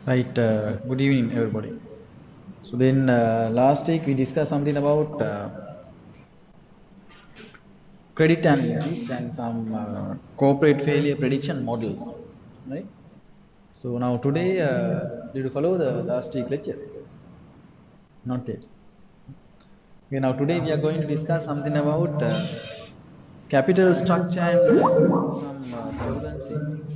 Right, good evening, everybody. So then last week we discussed something about credit analysis and some corporate failure prediction models, right? So now today, did you follow the last week lecture? Not yet. Okay, now today we are going to discuss something about capital structure and some solvency.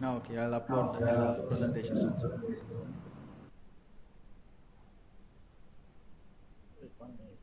Okay, I'll upload the presentations also. Wait 1 minute.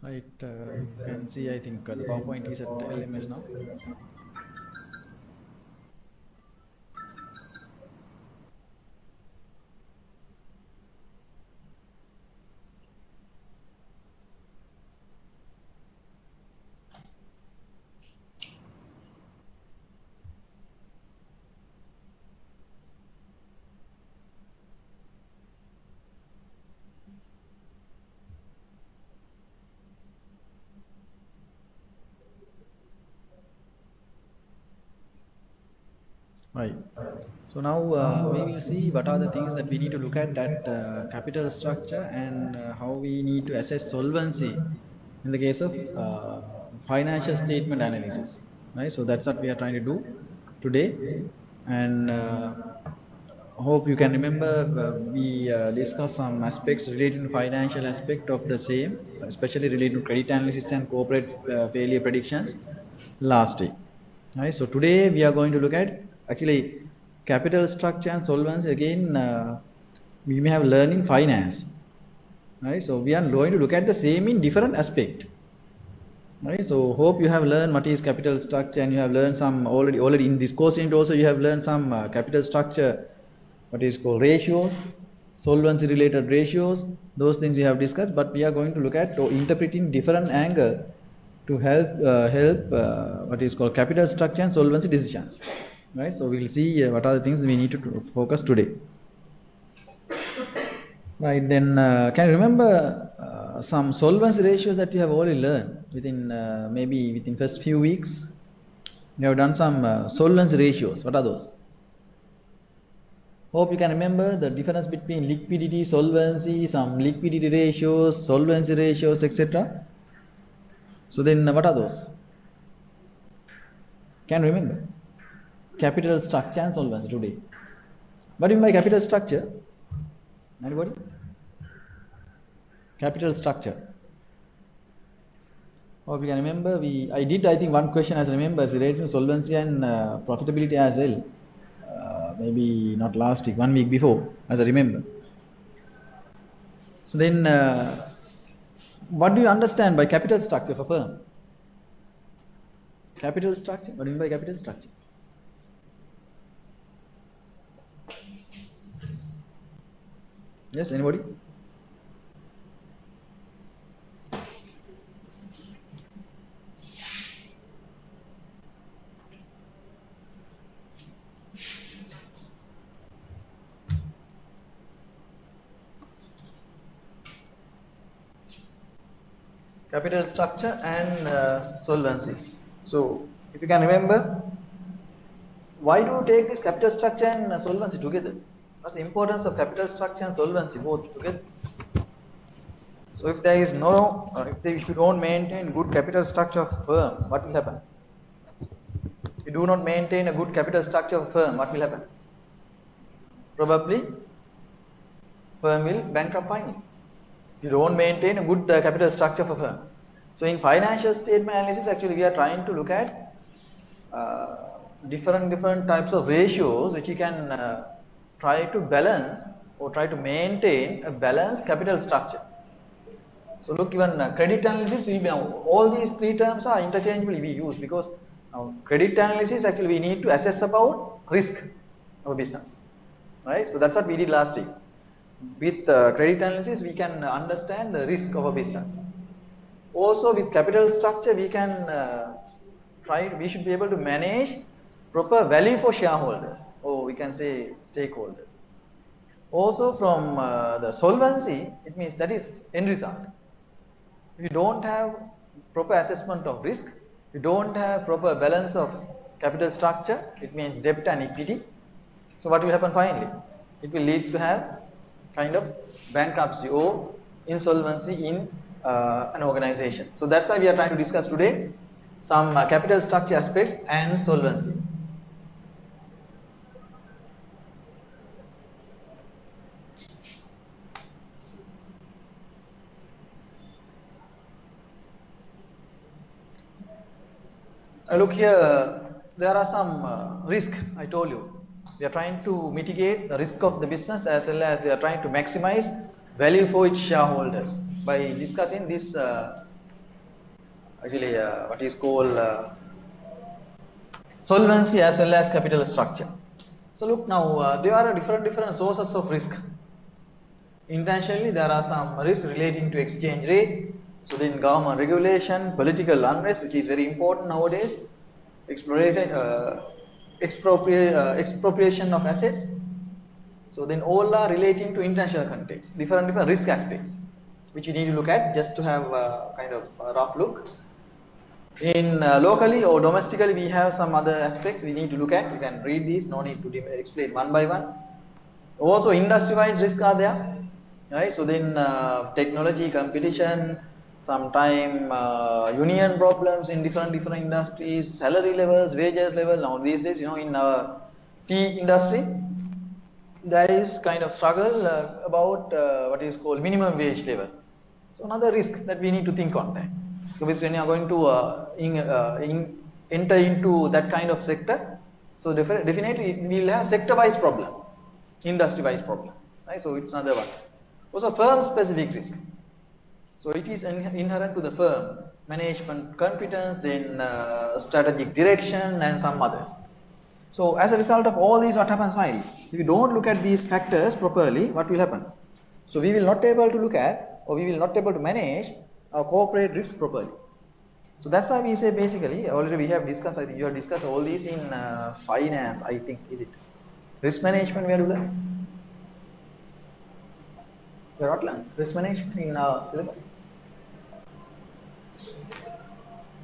Right, you can see, I think the PowerPoint is at LMS now. Right. So now we will see what are the things that we need to look at that capital structure and how we need to assess solvency in the case of financial statement analysis. Right. So that's what we are trying to do today. And hope you can remember we discussed some aspects related to financial aspect of the same, especially related to credit analysis and corporate failure predictions last week. Right. So today we are going to look at actually capital structure and solvency again. We may have learned in finance. Right. So we are going to look at the same in different aspect. Right. So hope you have learned what is capital structure and you have learned some already in this course unit also you have learned some capital structure, what is called ratios, solvency related ratios. Those things we have discussed, but we are going to look at or interpret in different angle to help what is called capital structure and solvency decisions. Right. So we will see what are the things we need to focus today. Right, then can you remember some solvency ratios that you have already learned within maybe within first few weeks? You have done some solvency ratios. What are those? Hope you can remember the difference between liquidity, solvency, some liquidity ratios, solvency ratios, etc. So then what are those? Can you remember? Capital structure and solvency today. What do you mean by capital structure? Anybody? Capital structure. Or we can remember, I think one question as I remember is related to solvency and profitability as well. maybe not last week, 1 week before, as I remember. So then, what do you understand by capital structure of a firm? Capital structure? What do you mean by capital structure? Yes, anybody? Capital structure and solvency. So, if you can remember, why do you take this capital structure and solvency together? What's the importance of capital structure and solvency both together? So, if there is no, if you don't maintain good capital structure of firm, what will happen? If you do not maintain a good capital structure of firm, what will happen? Probably, firm will bankrupt finally. You don't maintain a good capital structure of a firm. So in financial statement analysis, actually we are trying to look at different types of ratios which you can try to balance or try to maintain a balanced capital structure. So look, even credit analysis, all these three terms are interchangeably we use, because credit analysis actually we need to assess about risk of a business, right? So that's what we did last week. With credit analysis, we can understand the risk of a business. Also, with capital structure, we can we should be able to manage proper value for shareholders, or we can say stakeholders. Also, from the solvency, it means that is end result. If you don't have proper assessment of risk, you don't have proper balance of capital structure, it means debt and equity. So what will happen finally? It will lead to have kind of bankruptcy or insolvency in an organization. So that's why we are trying to discuss today some capital structure aspects and solvency. Look here, there are some risks, I told you. We are trying to mitigate the risk of the business, as well as we are trying to maximize value for its shareholders by discussing this what is called solvency as well as capital structure. So look, now there are different sources of risk. Internationally, there are some risks relating to exchange rate. So then government regulation, political unrest, which is very important nowadays, expropriation of assets. So then all are relating to international context, different risk aspects, which you need to look at just to have a kind of a rough look. In locally or domestically, we have some other aspects we need to look at. You can read these, no need to explain one by one. Also, industry-wise risks are there, right? So then technology, competition, sometime union problems in different industries, salary levels, wages level. Now these days, in tea industry, there is kind of struggle about what is called minimum wage level. So another risk that we need to think on that. Because when you are going to enter into that kind of sector, so definitely we will have sector-wise problem, industry-wise problem, right? So it's another one. Also, firm-specific risk. So it is inherent to the firm, management competence, then strategic direction, and some others. So as a result of all these, what happens finally? If you don't look at these factors properly, what will happen? So we will not be able to look at, or we will not be able to manage our corporate risk properly. So that's why we say basically, already we have discussed, I think you have discussed all these in finance, I think, is it? Risk management we are doing. We are not learning risk management in our syllabus.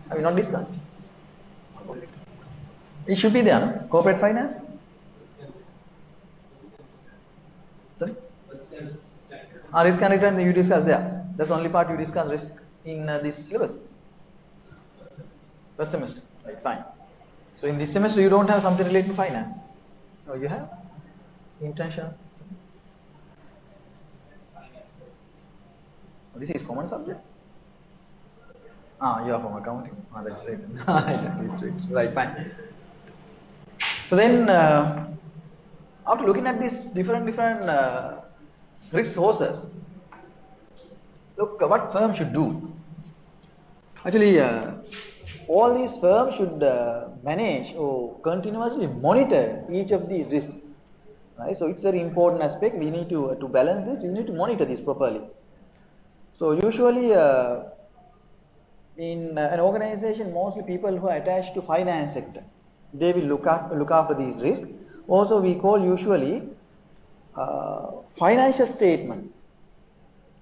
Have we not discussed? It should be there, no? Corporate finance? Sorry? Risk and return you discussed there. That's the only part you discuss risk in this syllabus. First semester, right? Fine. So in this semester you don't have something related to finance. No, you have intention. This is common subject. You are from accounting. That's right. Right, fine. So then After looking at these different risk sources, look what firm should do. Actually, all these firms should manage or continuously monitor each of these risks. Right? So it's very important aspect. We need to balance this. We need to monitor this properly. So usually in an organization, mostly people who are attached to finance sector, they will look after these risks. Also, we call usually financial statement,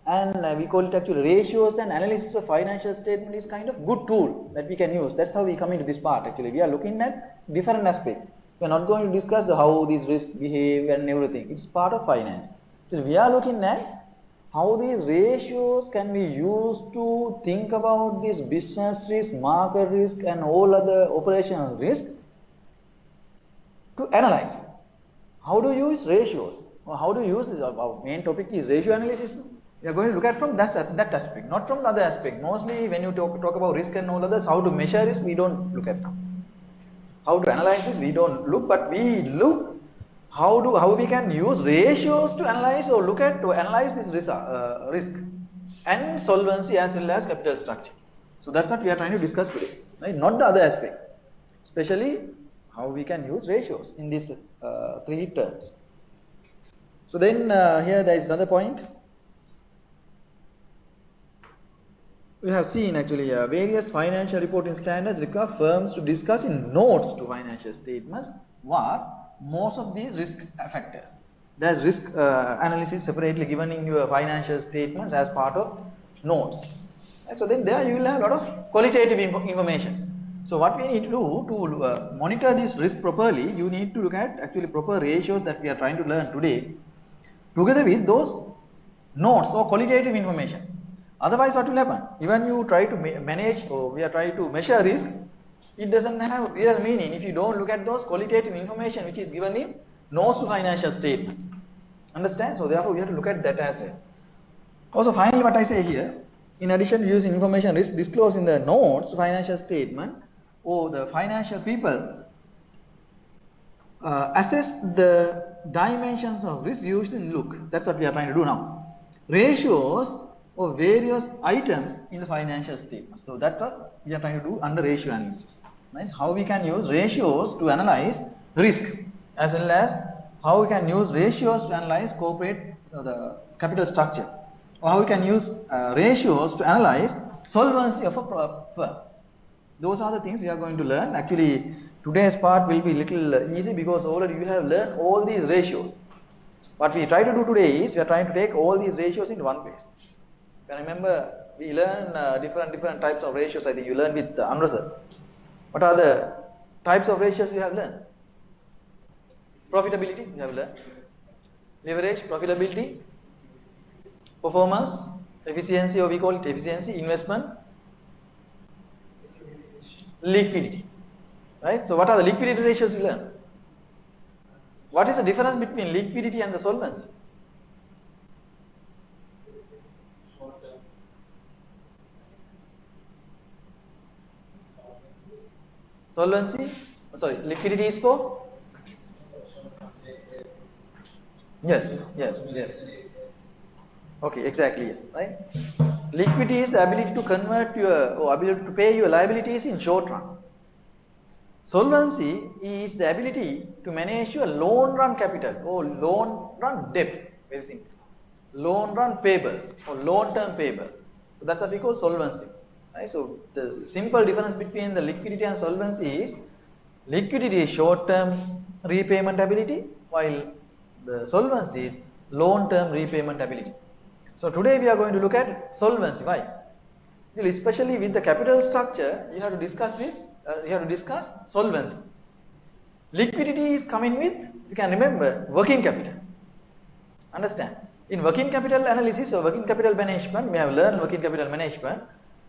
and we call it actually ratios and analysis of financial statement is kind of good tool that we can use. That's how we come into this part. Actually, we are looking at different aspects. We are not going to discuss how these risks behave and everything. It's part of finance. So we are looking at how these ratios can be used to think about this business risk, market risk, and all other operational risk to analyze. How do you use ratios? Or how do you use this? Our main topic is ratio analysis. We are going to look at from that aspect, not from the other aspect. Mostly when you talk about risk and all others, how to measure risk, we don't look at now. How to analyze this, we don't look, but we look how we can use ratios to analyze or look at to analyze this risk and solvency as well as capital structure. So that's what we are trying to discuss today, right? Not the other aspect, especially how we can use ratios in these three terms. So then here there is another point. We have seen actually various financial reporting standards require firms to discuss in notes to financial statements what most of these risk factors. There's risk analysis separately given in your financial statements as part of notes. And so then there you will have a lot of qualitative information. So what we need to do to monitor this risk properly, you need to look at actually proper ratios that we are trying to learn today, together with those notes or qualitative information. Otherwise, what will happen? Even you try to manage or we are trying to measure risk, it doesn't have real meaning if you don't look at those qualitative information which is given in notes to financial statements. Understand? So therefore, we have to look at that as well. Also, finally, what I say here, in addition to using information risk disclosed in the notes to financial statement, or the financial people assess the dimensions of risk used in look. That's what we are trying to do now. Ratios of various items in the financial statement. So that's what we are trying to do under ratio analysis. Right? How we can use ratios to analyze risk, as well as how we can use ratios to analyze corporate the capital structure, or how we can use ratios to analyze solvency of a firm. Those are the things we are going to learn. Actually, today's part will be little easy because already you have learned all these ratios. What we try to do today is we are trying to take all these ratios into one place. Can remember we learn different types of ratios. I think you learned with Amrasar. What are the types of ratios you have learned? Profitability you have learned. Leverage, profitability, performance, efficiency, or we call it efficiency, investment, liquidity. Right? So what are the liquidity ratios you learn? What is the difference between liquidity and the solvency? Solvency, sorry, liquidity is for? Yes. Okay, exactly, yes, right? Liquidity is the ability to convert your, or ability to pay your liabilities in short run. Solvency is the ability to manage your long run capital or long run debt, very simple. Long run payables or long term payables. So that's what we call solvency. Right? So the simple difference between the liquidity and solvency is liquidity is short term repayment ability, while the solvency is long term repayment ability. So today we are going to look at solvency. Why? Well, especially with the capital structure, you have to discuss solvency. Liquidity is coming with, you can remember, working capital. Understand? In working capital analysis or working capital management, we have learned working capital management.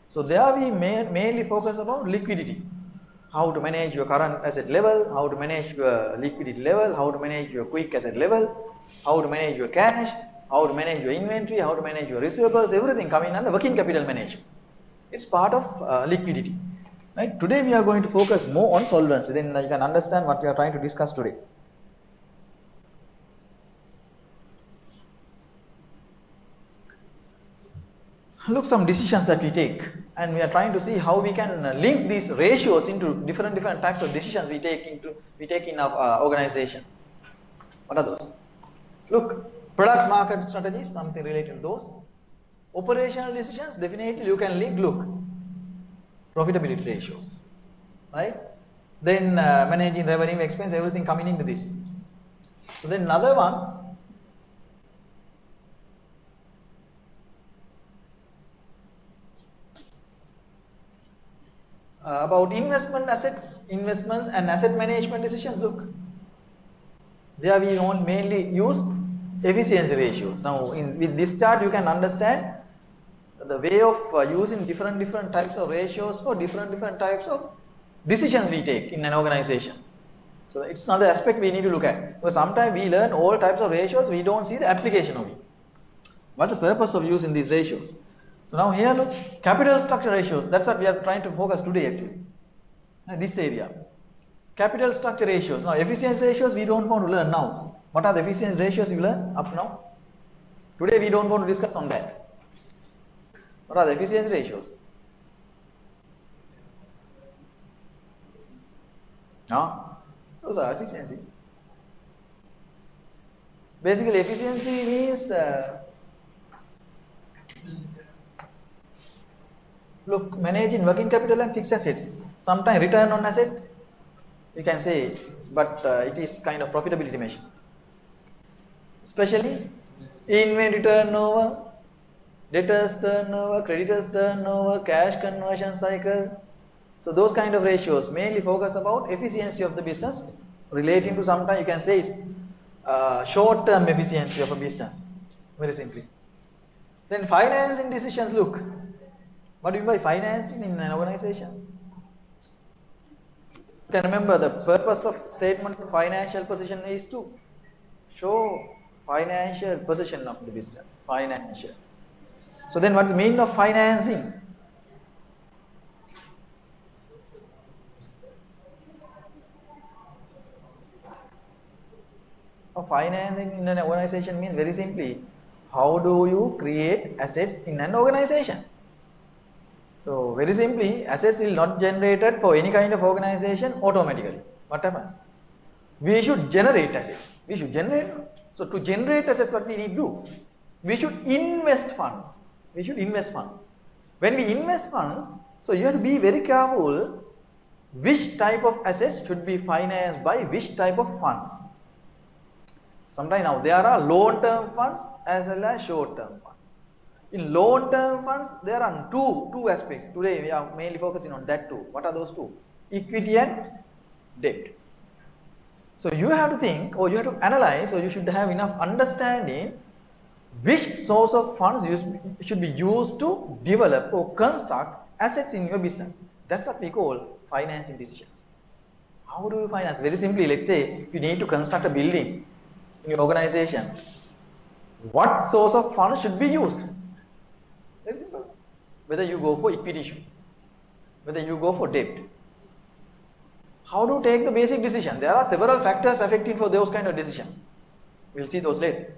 So there we mainly focus about liquidity. How to manage your current asset level, how to manage your liquidity level, how to manage your quick asset level, how to manage your cash, how to manage your inventory, how to manage your receivables, everything coming under working capital management. It's part of liquidity. Right? Today we are going to focus more on solvency. Then you can understand what we are trying to discuss today. look some decisions that we take, and we are trying to see how we can link these ratios into different types of decisions we take in our organization. What are those? Look, product market strategies, something related to those. Operational decisions, definitely you can link, look, profitability ratios, right? Then managing revenue, expense, everything coming into this. So then another one, about investments and asset management decisions. Look, there we mainly use efficiency ratios. Now with this chart you can understand the way of using different types of ratios for different types of decisions we take in an organization. So it's another aspect we need to look at, because sometimes we learn all types of ratios, we don't see the application of it. What's the purpose of using these ratios? So now here look, capital structure ratios, that's what we are trying to focus today actually, this area. Capital structure ratios. Now efficiency ratios we don't want to learn now. What are the efficiency ratios you learn up now? Today we don't want to discuss on that. What are the efficiency ratios? No, those are efficiency. Basically efficiency means look, managing working capital and fixed assets. Sometimes return on asset, you can say, but it is kind of profitability measure. Especially inventory turnover, debtors turnover, creditors turnover, cash conversion cycle. So those kind of ratios mainly focus about efficiency of the business, relating to sometimes you can say it's short-term efficiency of a business, very simply. Then financing decisions, look. What do you mean by financing in an organization? You can remember the purpose of statement of financial position is to show financial position of the business, financial. So then what's the meaning of financing? Financing in an organization means very simply, how do you create assets in an organization? So very simply, assets will not generated for any kind of organization automatically. What happens? We should generate assets. We should generate. So to generate assets, what we need to do? We should invest funds. We should invest funds. When we invest funds, so you have to be very careful which type of assets should be financed by which type of funds. Sometimes now there are long-term funds as well as short-term funds. In long-term funds, there are two aspects. Today we are mainly focusing on that two. What are those two? Equity and debt. So you have to think, or you have to analyze, or you should have enough understanding which source of funds should be used to develop or construct assets in your business. That's what we call financing decisions. How do you finance? Very simply, let's say you need to construct a building in your organization. What source of funds should be used? Very simple. Whether you go for equity issue, whether you go for debt. How to take the basic decision? There are several factors affecting for those kind of decisions. We'll see those later.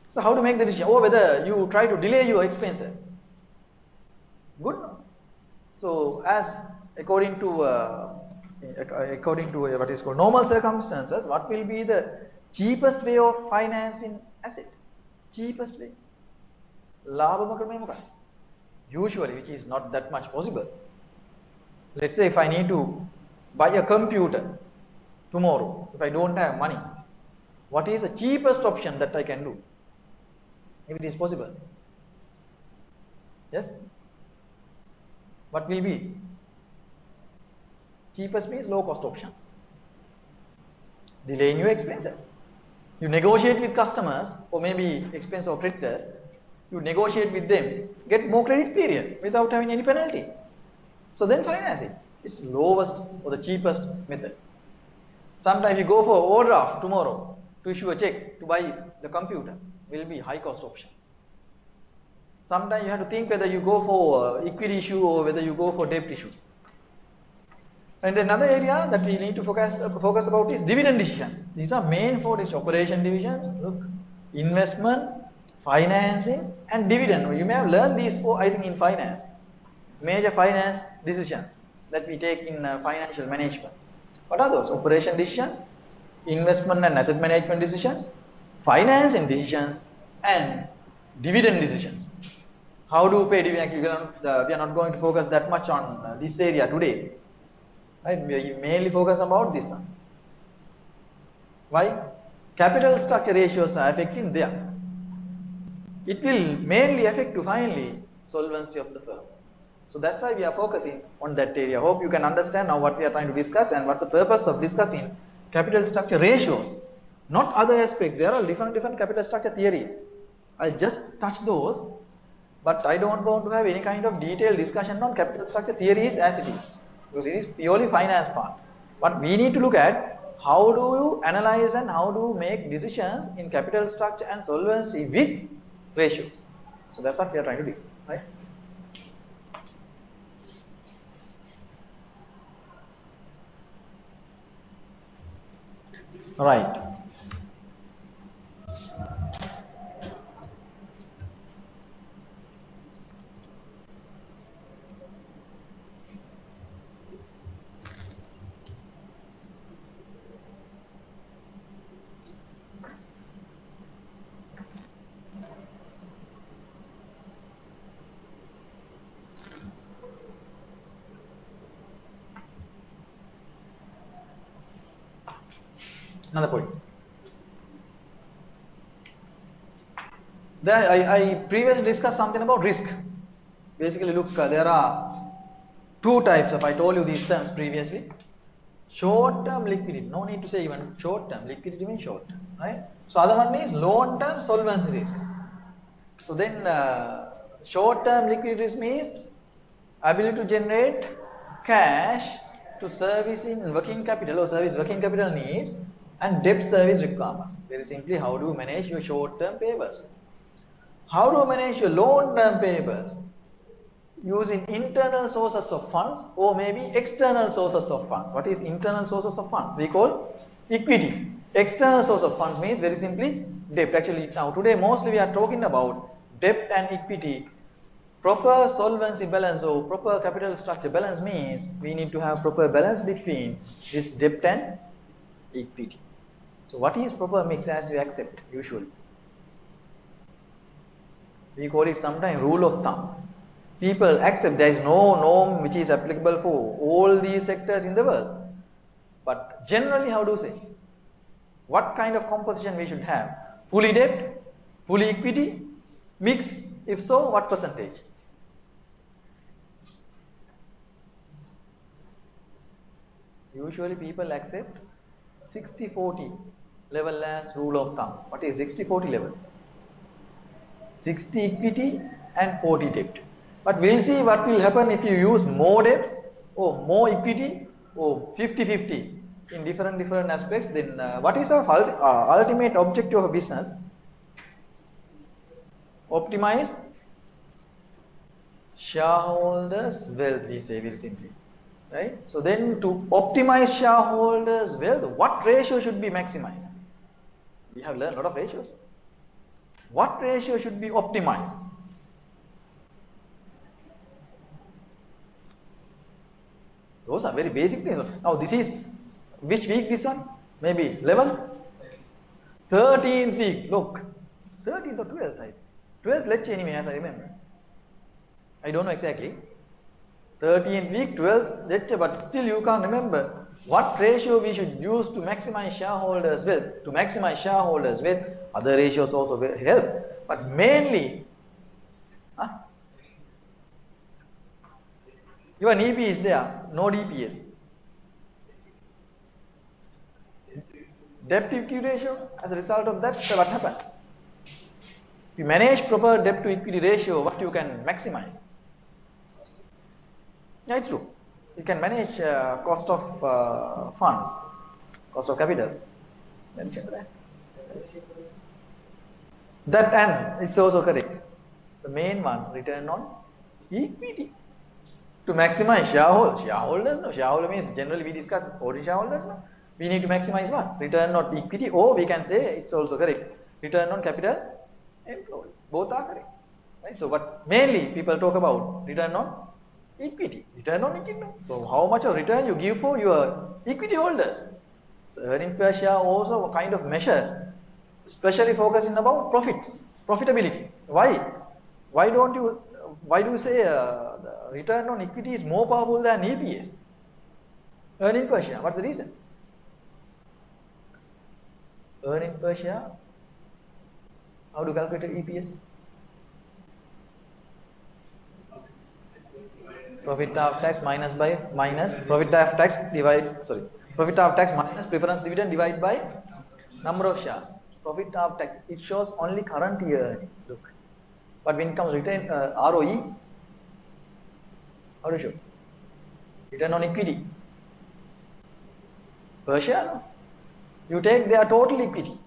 So how to make the decision? Or whether you try to delay your expenses. Good. So as according to what is called normal circumstances, what will be the cheapest way of financing asset? Cheapest way. Usually, which is not that much possible. Let's say if I need to buy a computer tomorrow, if I don't have money, what is the cheapest option that I can do? If it is possible. Yes? What will be? Cheapest means low cost option. Delaying your expenses. You negotiate with customers, or maybe expense of creditors, you negotiate with them, get more credit period without having any penalty. So then financing. It's lowest or the cheapest method. Sometimes you go for overdraft tomorrow to issue a check to buy the computer, will be high cost option. Sometimes you have to think whether you go for equity issue or whether you go for debt issue. And another area that we need to focus about is dividend decisions. These are main for this operation divisions. Look, investment, financing and dividend. You may have learned these four, I think, in finance. Major finance decisions that we take in financial management. What are those? Operation decisions, investment and asset management decisions, financing decisions, and dividend decisions. How do we pay dividend? We are not going to focus that much on this area today. Right? We mainly focus about this one. Why? Capital structure ratios are affecting there. It will mainly affect to finally solvency of the firm. So that's why we are focusing on that area. Hope you can understand now what we are trying to discuss and what's the purpose of discussing capital structure ratios, not other aspects. There are different capital structure theories. I'll just touch those, but I don't want to have any kind of detailed discussion on capital structure theories as it is, because it is purely finance part. But we need to look at how do you analyze and how do you make decisions in capital structure and solvency with ratios. So that's what we are trying to discuss, right? Right. Another point. Then I previously discussed something about risk. Basically, look, there are two types of, I told you these terms previously. Short-term liquidity, no need to say even short-term, liquidity means short-term, right? So other one is long-term solvency risk. So then short-term liquidity risk means ability to generate cash to service in working capital or service working capital needs and debt service requirements. Very simply, how do you manage your short-term payables? How do you manage your long-term payables? Using internal sources of funds or maybe external sources of funds. What is internal sources of funds? We call equity. External source of funds means very simply debt. Actually, now today mostly we are talking about debt and equity. Proper solvency balance or proper capital structure balance means we need to have proper balance between this debt and equity. So what is proper mix as we accept usually? We call it sometimes rule of thumb. People accept there is no norm which is applicable for all these sectors in the world. But generally, how do you say? What kind of composition we should have? Fully debt, fully equity, mix? If so, what percentage? Usually people accept 60-40 level as rule of thumb. What is 60-40 level? 60 equity and 40 debt. But we'll see what will happen if you use more debt or more equity or 50-50 in different aspects. Then what is our ultimate objective of business? Optimize shareholders' wealth, we say very simply. Right? So then to optimize shareholders' wealth, what ratio should be maximized? We have learned a lot of ratios. What ratio should be optimized? Those are very basic things. Now this is, which week this one? Maybe 11th? 13th week, look. 13th or 12th, I think. 12th lecture anyway, as I remember. I don't know exactly. 13th week, 12th lecture, but still you can't remember what ratio we should use to maximize shareholders' wealth. To maximize shareholders' wealth, other ratios also will help. But mainly, your EP is there, no DPS. Debt to equity ratio, as a result of that, what happened? If you manage proper debt to equity ratio, what you can maximize? Yeah, it's true. You can manage cost of funds, cost of capital. Mention that. That and it's also correct. The main one, return on equity. To maximize shareholders, no. Shareholder means generally we discuss ordinary shareholders, no. We need to maximize what? Return on equity, or we can say it's also correct. Return on capital employed. Both are correct. Right? So, but mainly people talk about return on equity. Return on equity. So, how much of return you give for your equity holders? So, earning per share also a kind of measure, especially focusing about profits, profitability. Why? Why don't you? Why do you say the return on equity is more powerful than EPS? Earning per share. What's the reason? Earning per share. How to calculate EPS? Profit after tax minus profit after tax profit after tax minus preference dividend divided by number of shares. Profit after tax, it shows only current year earnings. Look, but when it comes return ROE, how to show? Return on equity per share. No? You take their total equity,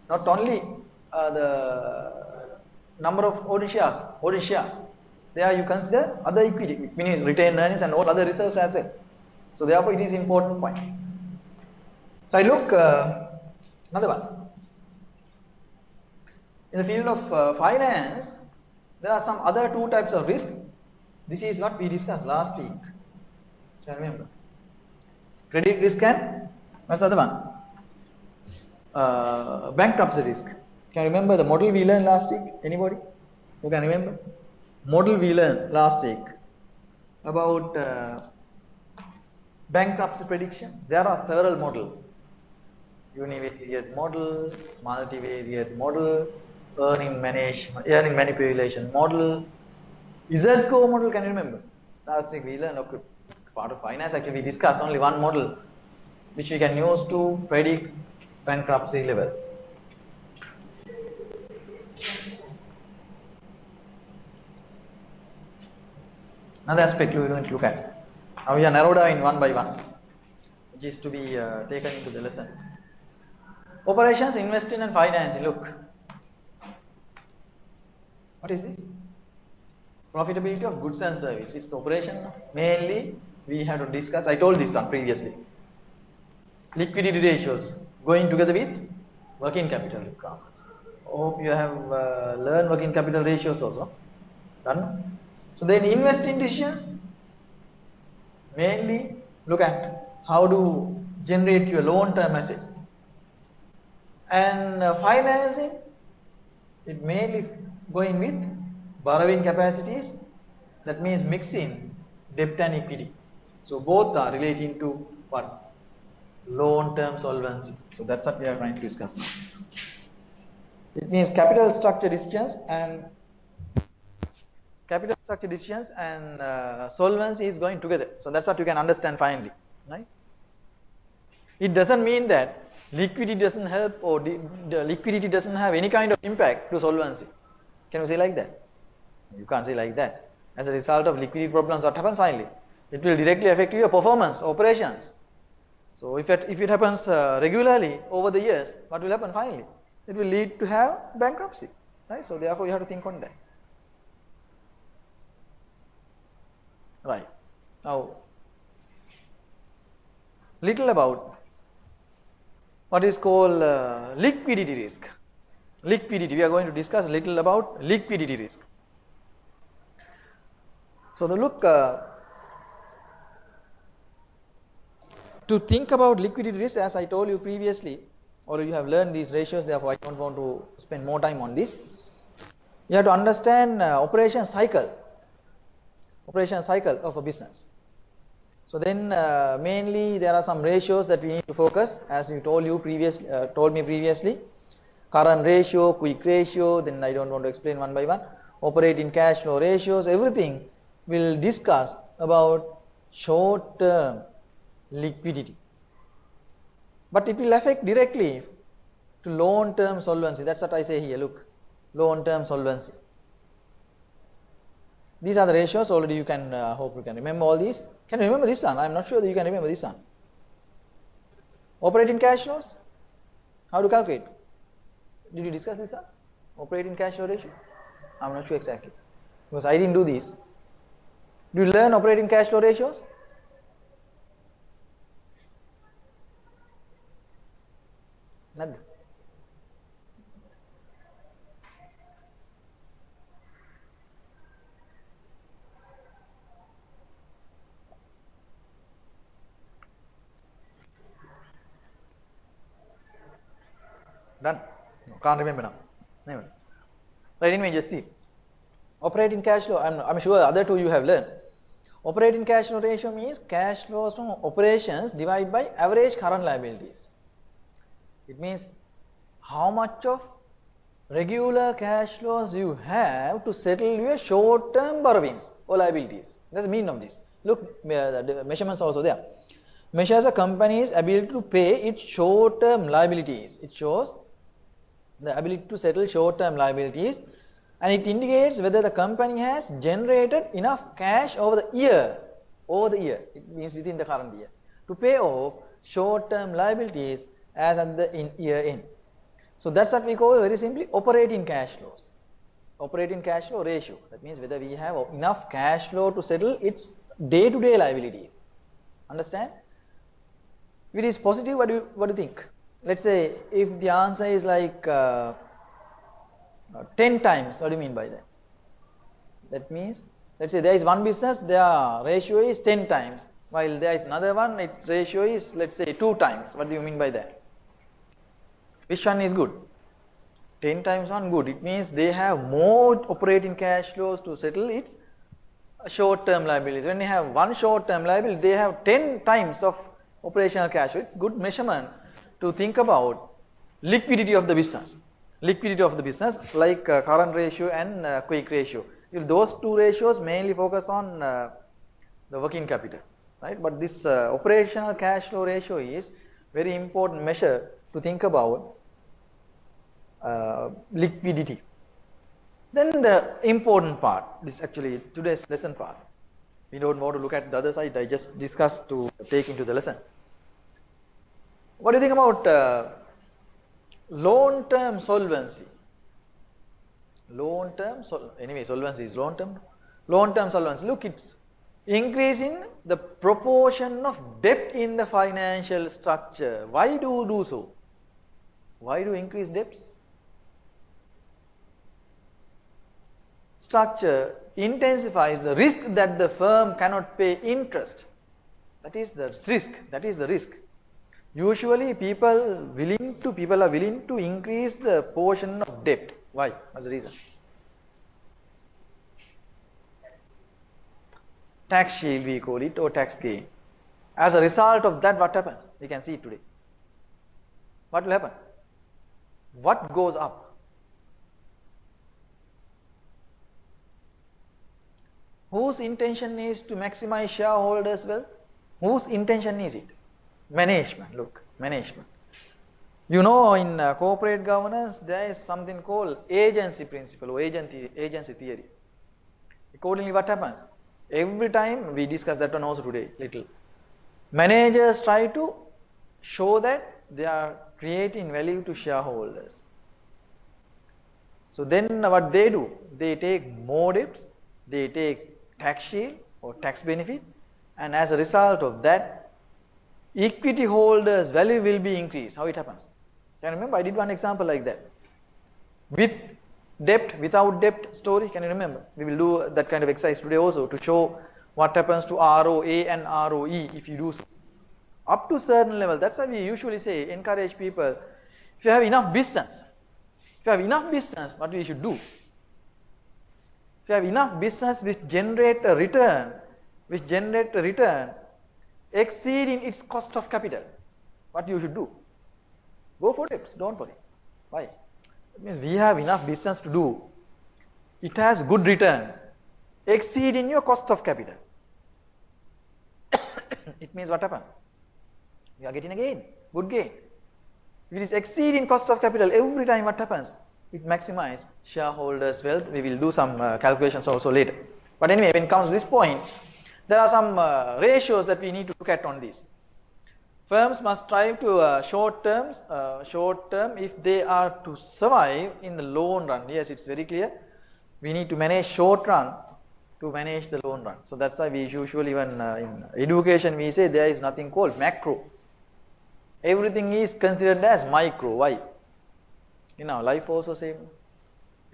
not only the number of ordinary shares. There you consider other equity, meaning retained earnings and all other reserves as well. So therefore it is important point. So I look another one. In the field of finance, there are some other two types of risk. This is what we discussed last week. Can you remember? Credit risk and what's the other one? Bankruptcy risk. Can you remember the model we learned last week? Anybody who can remember? Model we learned last week about bankruptcy prediction. There are several models: univariate model, multivariate model, earning manipulation model, Z-score model. Can you remember? Last week we learned, okay, part of finance actually we discussed only one model which we can use to predict bankruptcy level. Another aspect we are going to look at. Now we are narrowed down one by one, which is to be taken into the lesson. Operations, investing and financing. Look, what is this? Profitability of goods and service. It's operation. Mainly we have to discuss. I told this one previously. Liquidity ratios going together with working capital requirements. Hope you have learned working capital ratios also. Done? So then investing decisions, mainly look at how to generate your long-term assets. And financing, it mainly going with borrowing capacities, that means mixing debt and equity. So both are relating to what? Long-term solvency. So that's what we are trying to discuss now. It means capital structure decisions and solvency is going together. So that's what you can understand finally, right? It doesn't mean that liquidity doesn't help or the liquidity doesn't have any kind of impact to solvency. Can you say like that? You can't say like that. As a result of liquidity problems, what happens finally? It will directly affect your performance, operations. So if it happens regularly over the years, what will happen finally? It will lead to have bankruptcy, right? So therefore you have to think on that. Right. Now, little about what is called liquidity risk. Liquidity, we are going to discuss a little about liquidity risk. So the look, to think about liquidity risk, as I told you previously, or you have learned these ratios, therefore I don't want to spend more time on this. You have to understand operation cycle of a business. So then mainly there are some ratios that we need to focus, as you told me previously. Current ratio, quick ratio, then I don't want to explain one by one. Operating cash flow ratios, everything we'll discuss about short-term liquidity. But it will affect directly to long-term solvency. That's what I say here, look, long-term solvency. These are the ratios, already you can, hope you can remember all these. Can you remember this one? I'm not sure that you can remember this one. Operating cash flows, how to calculate? Did you discuss this one? Operating cash flow ratio? I'm not sure exactly, because I didn't do this. Do you learn operating cash flow ratios? Nothing. Done? No, can't remember now. Never. Right, anyway, just see. Operating cash flow, I'm sure other two you have learned. Operating cash flow ratio means cash flows from operations divided by average current liabilities. It means how much of regular cash flows you have to settle your short-term borrowings or liabilities. That's the meaning of this. Look, the measurements also there. Measures a company's ability to pay its short-term liabilities. It shows the ability to settle short-term liabilities, and it indicates whether the company has generated enough cash over the year. It means within the current year, to pay off short-term liabilities as at the year end. So that's what we call very simply operating cash flows. Operating cash flow ratio. That means whether we have enough cash flow to settle its day-to-day liabilities. Understand? If it is positive, what do you think? Let's say if the answer is like 10 times, what do you mean by that? That means, let's say there is one business, their ratio is 10 times, while there is another one, its ratio is, let's say, 2 times. What do you mean by that? Which one is good? 10 times one good. It means they have more operating cash flows to settle its short-term liabilities. When they have one short-term liability, they have 10 times of operational cash flow. It's good measurement to think about liquidity of the business. Liquidity of the business, like current ratio and quick ratio. If those two ratios mainly focus on the working capital, right? But this operational cash flow ratio is very important measure to think about liquidity. Then the important part, this is actually today's lesson part. We don't want to look at the other side, I just discussed to take into the lesson. What do you think about long-term solvency? Anyway, solvency is long-term. Long-term solvency, look, it's increasing the proportion of debt in the financial structure. Why do you do so? Why do you increase debts? Structure intensifies the risk that the firm cannot pay interest. That is the risk. Usually people are willing to increase the portion of debt. Why? What's the reason? Tax shield we call it, or tax gain. As a result of that, what happens? We can see it today. What will happen? What goes up? Whose intention is to maximize shareholders' wealth? Whose intention is it? Management. Look, management. You know, in corporate governance, there is something called agency principle or agency theory. Accordingly, what happens? Every time, we discuss that one also today, little. Managers try to show that they are creating value to shareholders. So then what they do? They take more debts, they take tax shield or tax benefit, and as a result of that, equity holders' value will be increased. How it happens? Can you remember? I did one example like that. With debt, without debt story, can you remember? We will do that kind of exercise today also to show what happens to ROA and ROE if you do so. Up to certain level, that's why we usually say, encourage people, if you have enough business, what we should do? If you have enough business which generate a return exceeding its cost of capital, what you should do? Go for it, don't worry. Why? It means we have enough business to do. It has good return, exceeding your cost of capital. It means what happens? We are getting a gain, good gain. If it is exceeding cost of capital, every time what happens? It maximizes shareholders' wealth. We will do some calculations also later. But anyway, when it comes to this point, there are some ratios that we need to look at on this. Firms must strive to short term if they are to survive in the long run. Yes, it's very clear. We need to manage short run to manage the long run. So that's why we usually, even in education, we say there is nothing called macro. Everything is considered as micro. Why? In our life also same.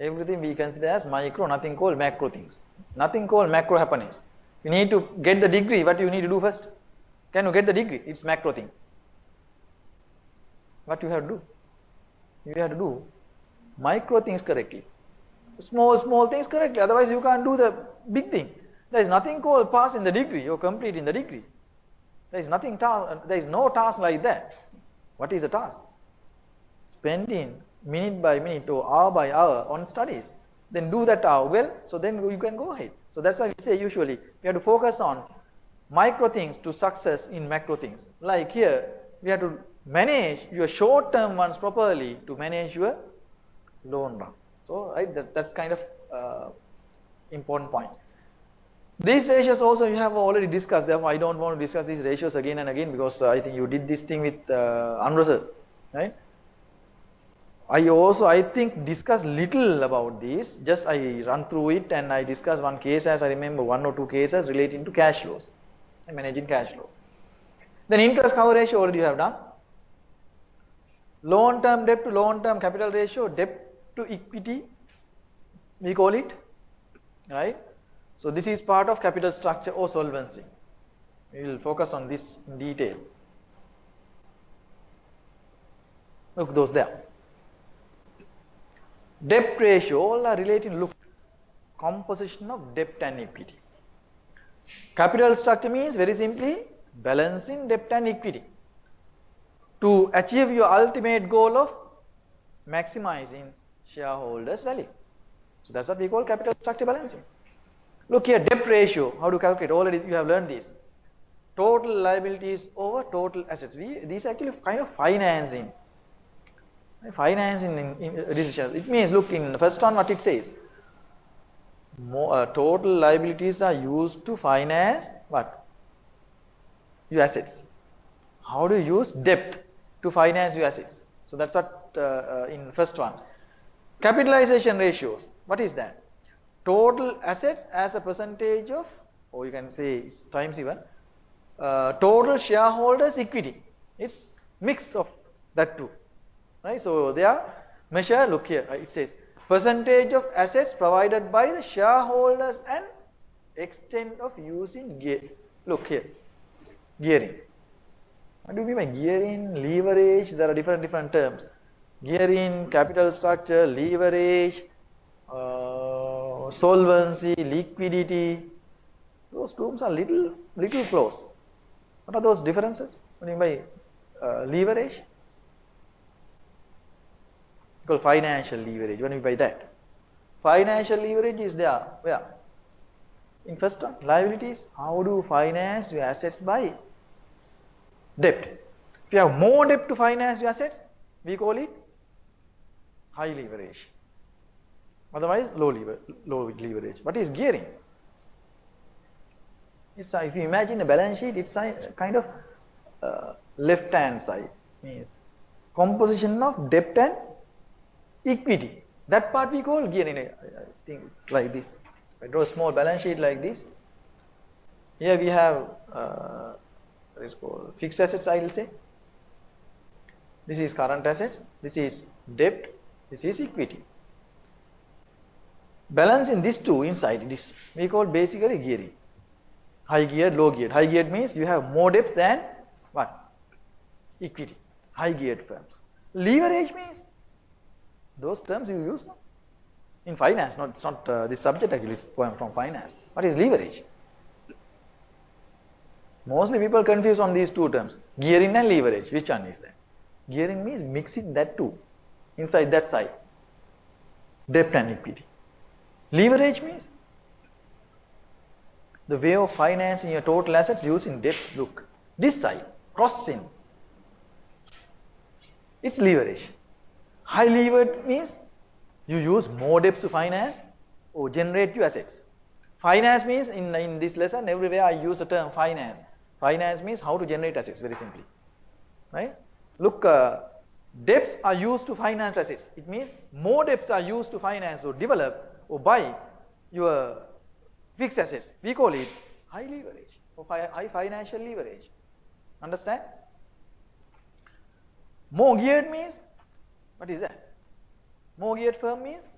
Everything we consider as micro, nothing called macro things. Nothing called macro happenings. You need to get the degree. What you need to do first? Can you get the degree? It's macro thing. What you have to do? You have to do micro things correctly. Small things correctly. Otherwise, you can't do the big thing. There is nothing called pass in the degree or complete in the degree. There is nothing. There is no task like that. What is a task? Spending minute by minute or hour by hour on studies. Then do that hour well. So then you can go ahead. So that's why we say usually we have to focus on micro things to success in macro things. Like here, we have to manage your short-term ones properly to manage your long run. So that's kind of important point. These ratios also you have already discussed. Therefore, I don't want to discuss these ratios again and again because I think you did this thing with unreserved, right? I think discussed little about this. Just I run through it and I discuss one case as I remember, one or two cases relating to cash flows and managing cash flows. Then interest cover ratio already you have done. Long-term debt to long-term capital ratio, debt to equity, we call it, right? So this is part of capital structure or solvency. We will focus on this in detail. Look, those there. Debt ratio, all are related, look, composition of debt and equity. Capital structure means very simply balancing debt and equity to achieve your ultimate goal of maximizing shareholders' value. So that's what we call capital structure balancing. Look here, debt ratio, how to calculate, already you have learned this. Total liabilities over total assets. These are actually kind of financing. Financing in decisions. It means, look, in the first one what it says. Total liabilities are used to finance what? Your assets. How do you use debt to finance your assets? So that's what in first one. Capitalization ratios. What is that? Total assets as a percentage of, or you can say times even, total shareholders equity. It's mix of that two, right? So they are measured, look here, it says percentage of assets provided by the shareholders and extent of using gear. Look here, gearing. What do you mean by gearing, leverage? There are different terms. Gearing, capital structure, leverage, solvency, liquidity. Those terms are little close. What are those differences? What do you mean by leverage? Called financial leverage. What do you mean by that? Financial leverage is there. Where? In first one, liabilities. How do you finance your assets by debt? If you have more debt to finance your assets, we call it high leverage. Otherwise, low leverage. What is gearing? It's if you imagine a balance sheet, it's a kind of left-hand side, means composition of debt and equity. That part we call gearing. I think it's like this. If I draw a small balance sheet like this, here we have what is called fixed assets, I will say. This is current assets, this is debt, this is equity. Balancing these two inside this, we call basically gearing. High geared, low geared. High geared means you have more debts than what? Equity. High geared firms. Leverage means those terms you use in finance. It's not this subject actually, it's from finance. What is leverage? Mostly people confuse on these two terms. Gearing and leverage. Which one is that? Gearing means mixing that two inside that side. Debt and equity. Leverage means the way of financing your total assets using debts. Look, this side, crossing. It's leverage. High levered means you use more debts to finance or generate your assets. Finance means in this lesson everywhere I use the term finance. Finance means how to generate assets, very simply. Right? Look, debts are used to finance assets. It means more debts are used to finance or develop or buy your fixed assets. We call it high leverage or high financial leverage. Understand? More geared means, what is that? More geared firm means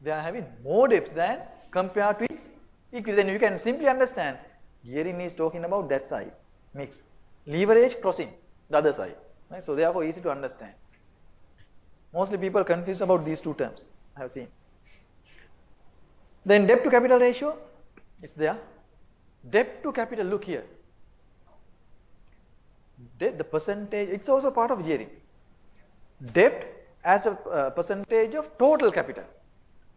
they are having more debts than compared to its equity. Then you can simply understand gearing is talking about that side, mix. Leverage crossing the other side. Right? So therefore easy to understand. Mostly people confuse about these two terms, I have seen. Then debt to capital ratio, it's there. Debt to capital, look here. Debt, the percentage, it's also part of gearing. Debt as a percentage of total capital.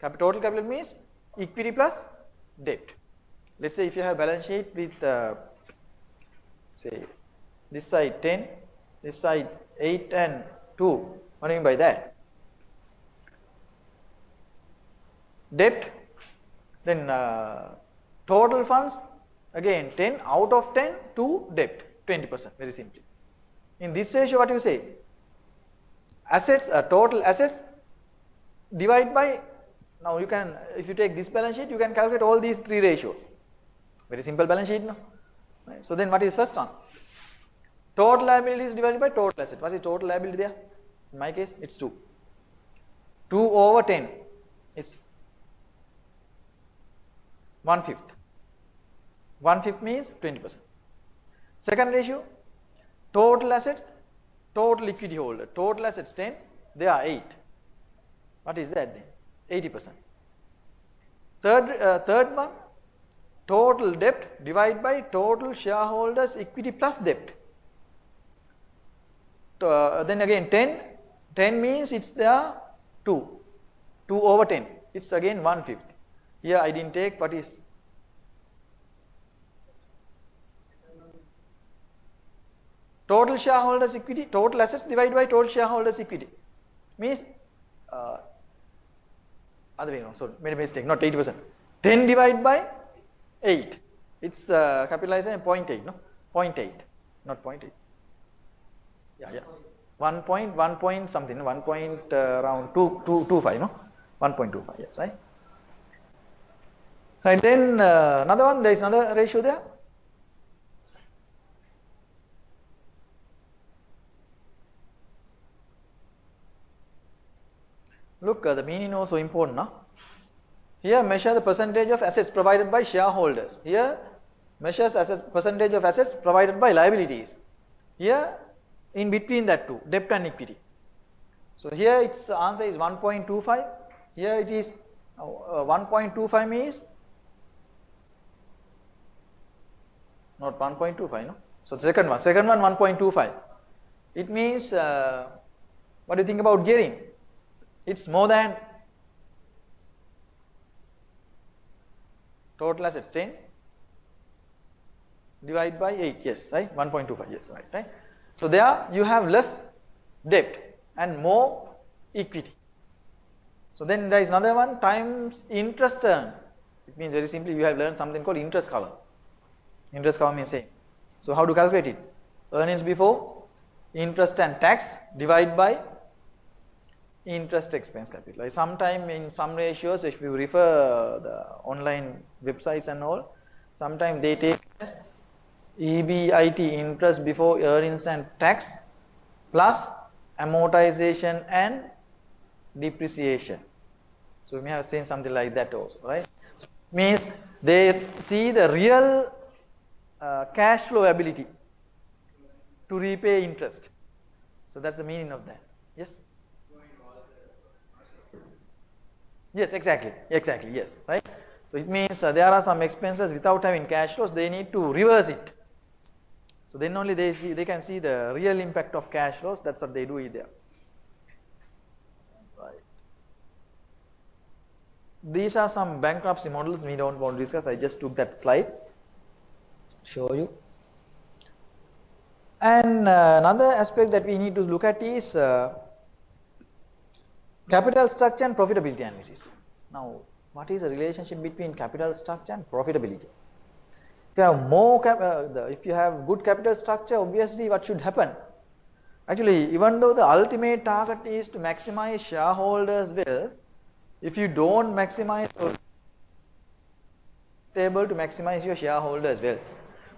Total capital means equity plus debt. Let's say if you have balance sheet with say this side 10, this side 8 and 2. What do you mean by that? Debt, then total funds, again 10 out of 10 to debt, 20%, very simply. In this ratio, what you say? Assets, total assets divide by, now you can, if you take this balance sheet, you can calculate all these three ratios. Very simple balance sheet, no? Right. So then what is first one? Total liabilities divided by total asset. What is total liability there? In my case, it's 2. 2 over 10, it's 1/5. 1/5 means 20%. Second ratio, total assets, total equity holder. Total assets 10, they are 8. What is that then? 80%. Third one, total debt divided by total shareholders equity plus debt. Then again 10 means it's there 2 over 10, it's again 1/5. Here I didn't take what is total shareholders equity, total assets divided by total shareholders equity means other way around, sorry, made a mistake, not 80%. 10 divided by 8, it's capitalization 0.8, no? 0.8, not 0.8. Yeah. 1 point something, 1 point around 225, no? 1.25, yes, right? And then another one, there is another ratio there. Look, the meaning also important, no? Here measure the percentage of assets provided by shareholders. Here measures as a percentage of assets provided by liabilities. Here in between that two, debt and equity. So here its answer is 1.25. Here it is 1.25 means not 1.25, no? So the second one 1.25. It means what do you think about gearing? It's more than total assets 10 divided by 8, yes, right? 1.25, yes, right? So there you have less debt and more equity. So then there is another one, times interest earned. It means very simply you have learned something called interest cover. Interest cover means same. So how to calculate it? Earnings before interest and tax divided by interest expense capital. Sometime in some ratios, if you refer the online websites and all, sometimes they take EBIT, interest before earnings and tax, plus amortization and depreciation. So we may have seen something like that also, right? So means they see the real cash flow ability to repay interest. So that's the meaning of that. Yes? Yes, exactly, yes, right? So it means there are some expenses without having cash flows, they need to reverse it. So then only they can see the real impact of cash flows. That's what they do it there. Right. These are some bankruptcy models we don't want to discuss. I just took that slide, show you. And another aspect that we need to look at is capital structure and profitability analysis. Now, what is the relationship between capital structure and profitability? If you have if you have good capital structure, obviously what should happen? Actually, even though the ultimate target is to maximize shareholders' wealth, if you don't maximize, able to maximize your shareholders' wealth,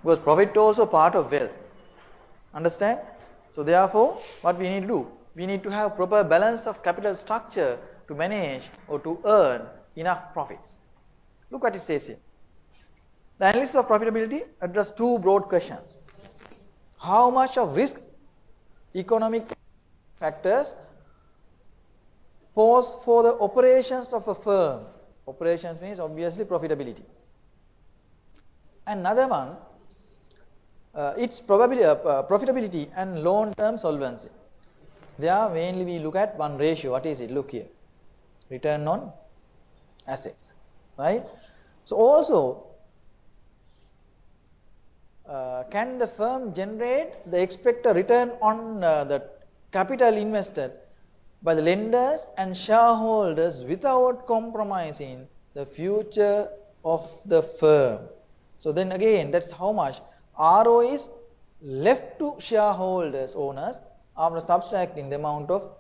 because profit is also part of wealth. Understand? So therefore, what we need to do? We need to have proper balance of capital structure to manage or to earn enough profits. Look what it says here. The analysis of profitability address two broad questions. How much of risk, economic factors pose for the operations of a firm. Operations means obviously profitability. Another one, it's probably profitability and long-term solvency. There mainly we look at one ratio. What is it? Look here, return on assets, right? So also, can the firm generate the expected return on the capital invested by the lenders and shareholders without compromising the future of the firm? So then again, that's how much RO is left to shareholders, owners, after subtracting the amount of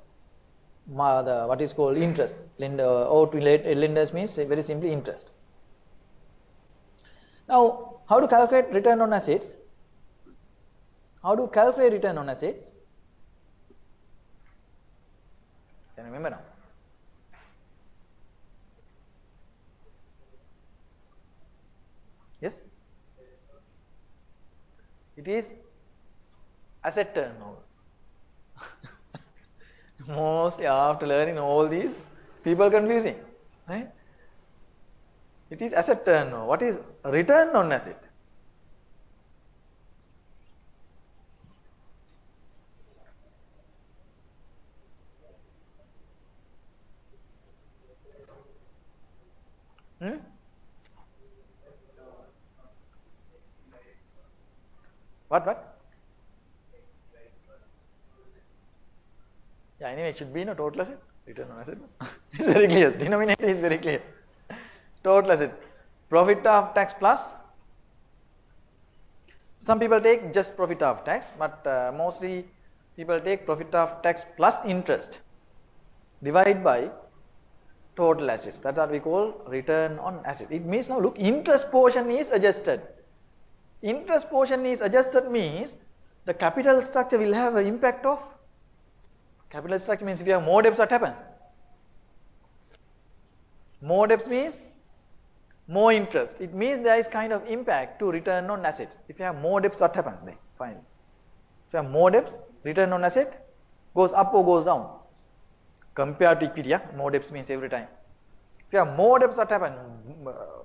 what is called interest. Or to lenders means very simply interest. Now, how to calculate return on assets? How to calculate return on assets? Can you remember now? Yes? It is asset turnover. Mostly after learning all these, people confusing, right? It is asset turnover. What is return on asset? Hmm? What? Yeah, anyway, it should be no total asset. Return on asset. It's very clear. Denominator is very clear. Total asset. Profit after tax plus. Some people take just profit after tax, but mostly people take profit after tax plus interest divided by total assets. That's what we call return on asset. It means now look, interest portion is adjusted. Interest portion is adjusted means the capital structure will have an impact of capital structure means if you have more debts, what happens? More debts means more interest. It means there is kind of impact to return on assets. If you have more debts, what happens then? Fine. If you have more debts, return on asset goes up or goes down. Compared to equity, yeah? More debts means every time. If you have more debts, what happens?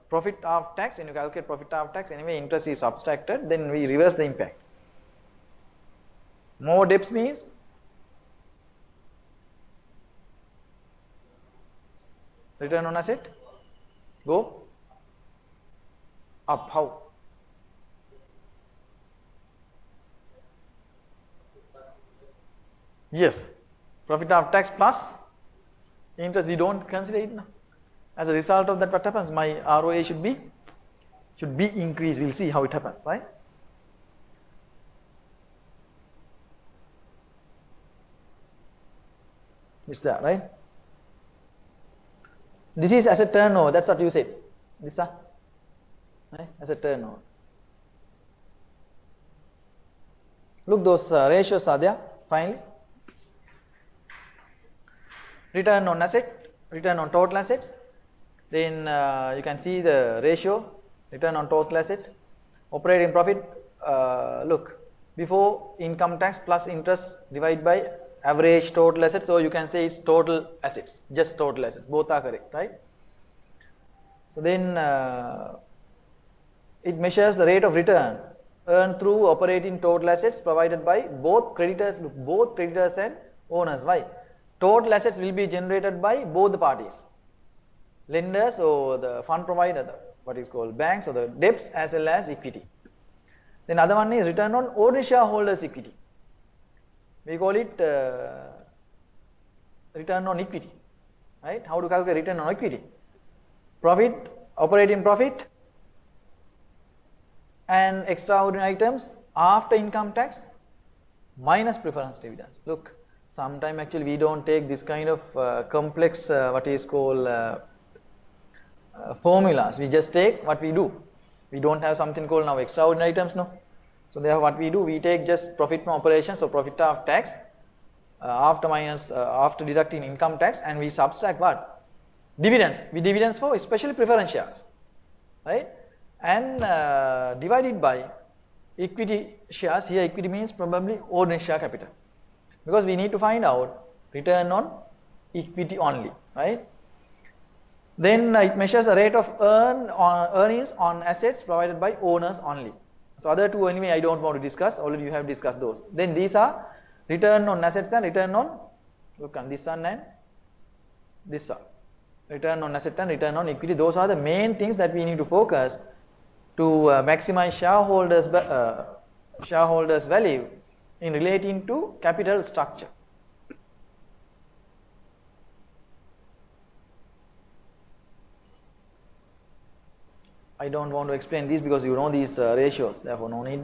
Profit after tax, when you calculate profit after tax, anyway interest is subtracted, then we reverse the impact. More debts means return on asset go up. How? Yes, profit after tax plus interest, we don't consider it now. As a result of that, what happens? My ROA should be increased. We'll see how it happens, right? It's there, right? This is asset turnover. That's what you said. This right? Asset turnover. Look, those ratios are there. Finally, return on asset, return on total assets. Then you can see the ratio, return on total asset, operating profit. Look, before income tax plus interest divided by average total assets. So you can say it's total assets, just total assets. Both are correct, right? So then it measures the rate of return earned through operating total assets provided by both creditors and owners. Why? Total assets will be generated by both the parties, lenders or the fund provider, what is called banks, or the debts as well as equity. Then other one is return on ordinary shareholders' equity. We call it return on equity, right? How to calculate return on equity? Profit, operating profit and extraordinary items after income tax minus preference dividends. Look, sometimes actually we don't take this kind of complex what is called formulas. We just take what we do. We don't have something called now extraordinary items, no. So therefore what we do, we take just profit from operations, so profit after tax after deducting income tax, and we subtract what? Dividends. We dividends for especially preference shares, right? And divided by equity shares. Here equity means probably ordinary share capital, because we need to find out return on equity only, right? Then it measures the rate of earnings on assets provided by owners only. So other two anyway I don't want to discuss, already you have discussed those. Then these are return on assets and return on, look on this one and this one. Return on asset and return on equity. Those are the main things that we need to focus to maximize shareholders value in relating to capital structure. I don't want to explain these because you know these ratios, therefore no need.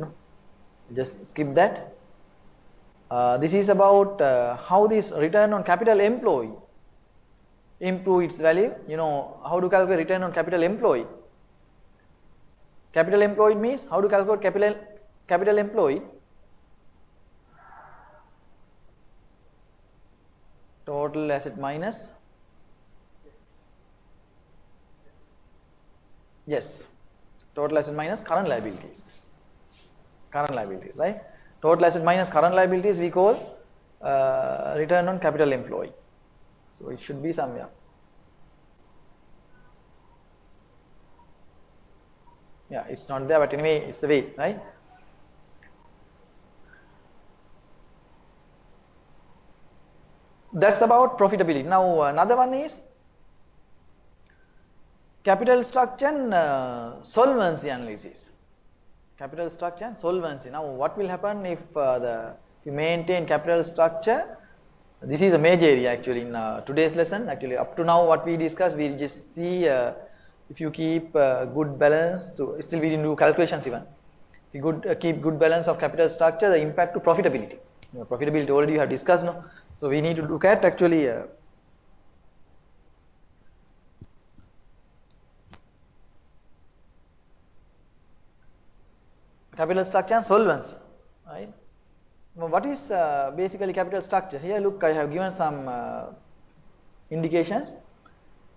Just skip that. This is about how this return on capital employed improve its value. You know how to calculate return on capital employed. Capital employed means how to calculate capital employed. Total asset minus, yes, total asset minus current liabilities. Current liabilities, right? Total asset minus current liabilities we call return on capital employed. So it should be somewhere. Yeah, it's not there, but anyway, it's the way, right? That's about profitability. Now another one is capital structure and solvency analysis. Capital structure and solvency. Now what will happen if you maintain capital structure? This is a major area actually in today's lesson. Actually up to now what we discussed, we just see if you keep good balance, still we didn't do calculations even. If you keep good balance of capital structure, the impact to profitability. Profitability already you have discussed, no? So we need to look at actually capital structure and solvency, right? Now what is basically capital structure? Here look, I have given some indications.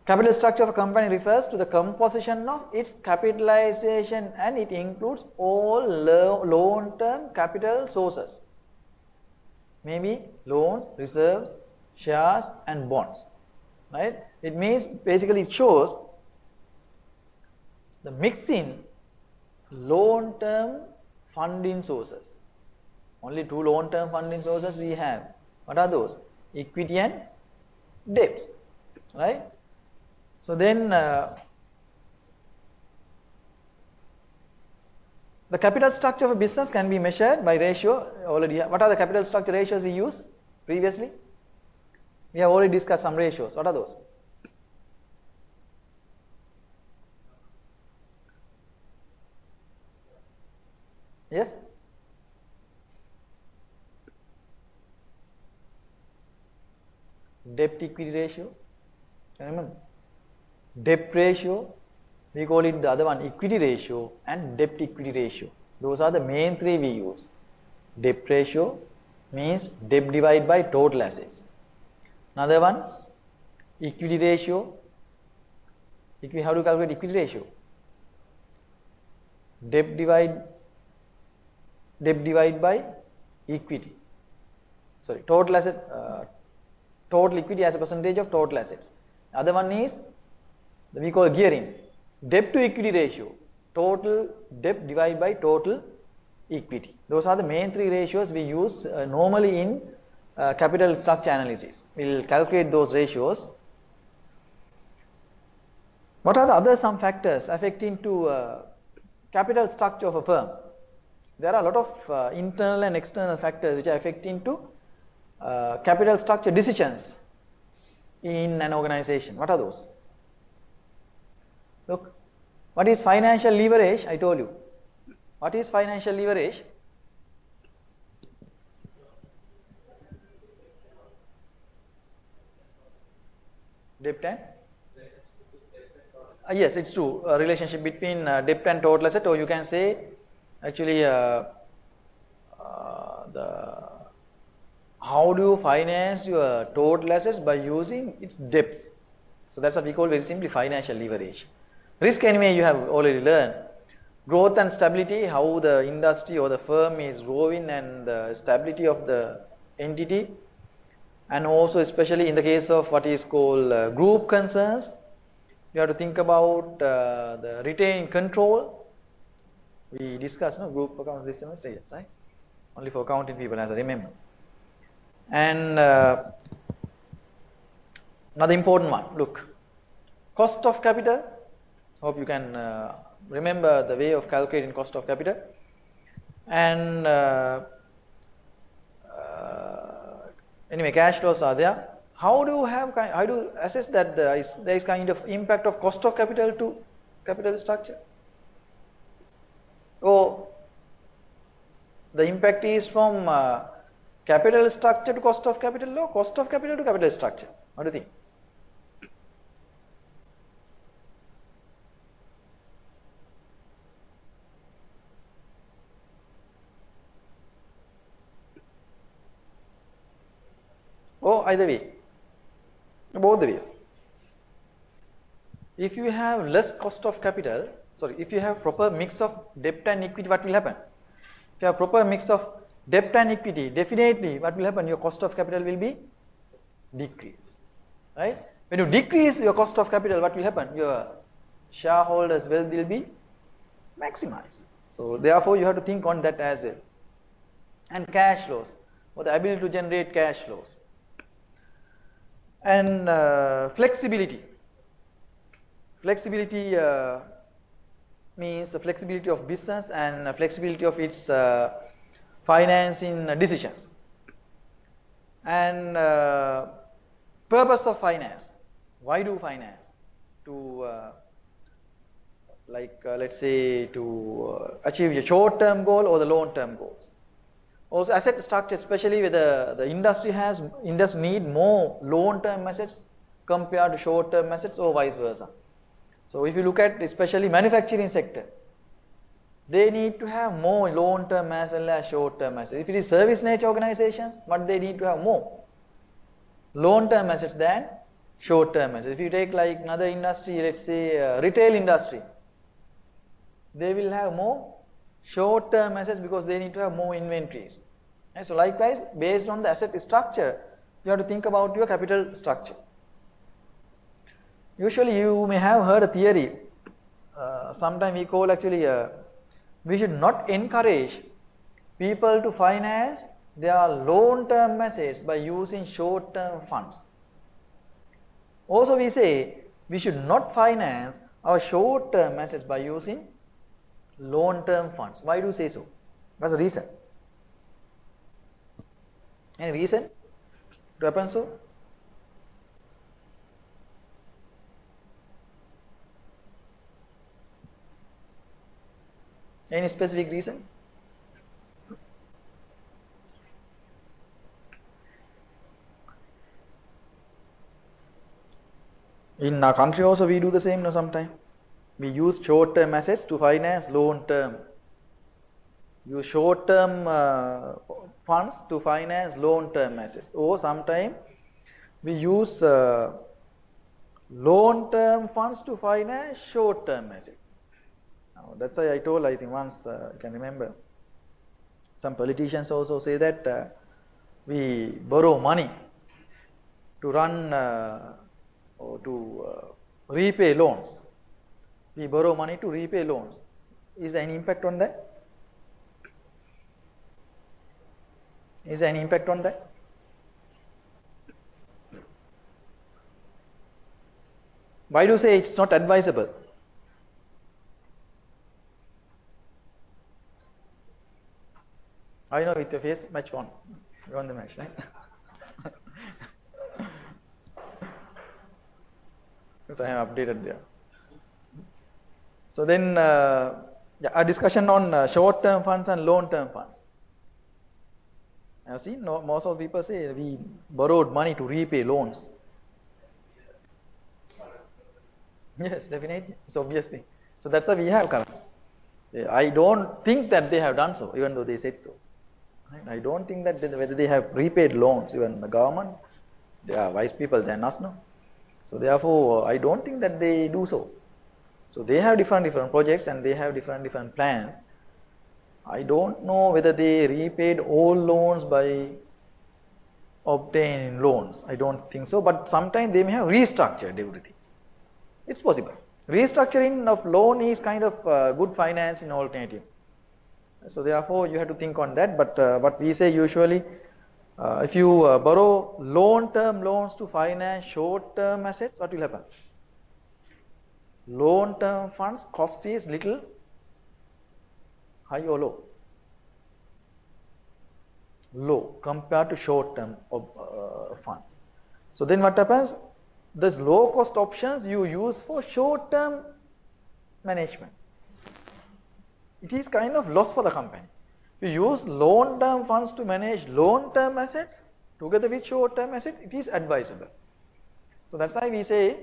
Capital structure of a company refers to the composition of its capitalization and it includes all long-term capital sources. Maybe loans, reserves, shares and bonds, right? It means basically it shows the mix in long-term funding sources. Only two long-term funding sources we have. What are those? Equity and debts, right? So then the capital structure of a business can be measured by ratio. Already, what are the capital structure ratios we used previously? We have already discussed some ratios. What are those? Yes? Debt equity ratio. Remember? Debt ratio. We call it the other one equity ratio and debt equity ratio. Those are the main three we use. Debt ratio means debt divided by total assets. Another one, equity ratio. How to calculate equity ratio? Debt divide by equity. Sorry, total assets, total equity as a percentage of total assets. Other one is we call gearing. Debt to equity ratio, total debt divided by total equity. Those are the main three ratios we use normally in capital structure analysis. We will calculate those ratios. What are the other some factors affecting to capital structure of a firm? There are a lot of internal and external factors which are affecting to capital structure decisions in an organization. What are those? Look, what is financial leverage? I told you. What is financial leverage? Debt and? Yes, it's true. Relationship between debt and total asset, or you can say actually how do you finance your total assets by using its debts. So that's what we call very simply financial leverage. Risk anyway you have already learned. Growth and stability, how the industry or the firm is growing and the stability of the entity. And also especially in the case of what is called group concerns, you have to think about the retained control. We discussed no group account this semester, right? Only for accounting people, as I remember. And another important one, look, cost of capital. Hope you can remember the way of calculating cost of capital. And anyway, cash flows are there. How do you assess that there is kind of impact of cost of capital to capital structure? So the impact is from capital structure to cost of capital or cost of capital to capital structure. What do you think? Oh, either way, both the ways. If you have less cost of capital, if you have proper mix of debt and equity, what will happen? If you have proper mix of debt and equity, definitely what will happen? Your cost of capital will be decreased, right? When you decrease your cost of capital, what will happen? Your shareholders' wealth will be maximized. So therefore, you have to think on that as well. And cash flows, or the ability to generate cash flows. And flexibility. Flexibility means the flexibility of business and flexibility of its financing decisions. And purpose of finance. Why do finance? To let's say to achieve a short-term goal or the long-term goals. Also asset structure, especially with the industry need more long-term assets compared to short-term assets or vice versa. So if you look at especially manufacturing sector, they need to have more long-term as well as short-term assets. If it is service nature organizations, what they need to have more long-term assets than short-term assets. If you take like another industry, let's say retail industry, they will have more short-term assets because they need to have more inventories. And so likewise, based on the asset structure, you have to think about your capital structure. Usually you may have heard a theory, sometime we call actually, we should not encourage people to finance their long-term assets by using short-term funds. Also we say we should not finance our short-term assets by using long-term funds. Why do you say so? What's the reason? Any reason to happen so? Any specific reason? In our country also we do the same, no, sometimes. We use short-term assets to finance long-term. Use short-term funds to finance long-term assets. Or sometimes we use long-term funds to finance short-term assets. Now, that's why I told, I think once, you can remember, some politicians also say that we borrow money to run or to repay loans. We borrow money to repay loans. Is there any impact on that? Is there any impact on that? Why do you say it's not advisable? I know with your face, match on. You want the match, right? Because I have updated there. So then, a discussion on short-term funds and long-term funds. I've seen most of the people say we borrowed money to repay loans. Yes, definitely. It's obvious thing. So that's why we have currency. I don't think that they have done so, even though they said so. I don't think that whether they have repaid loans, even the government, they are wise people than us, no. So therefore, I don't think that they do so. So they have different projects and they have different plans. I don't know whether they repaid all loans by obtain loans. I don't think so, but sometimes they may have restructured everything. It's possible. Restructuring of loan is kind of good finance in alternative. So therefore, you have to think on that. But what we say usually, if you borrow long-term loans to finance short-term assets, what will happen? Long-term funds cost is little high or low? Low compared to short-term funds. So then what happens? These low-cost options you use for short-term management. It is kind of loss for the company. If you use long-term funds to manage long-term assets together with short-term assets, it is advisable. So that's why we say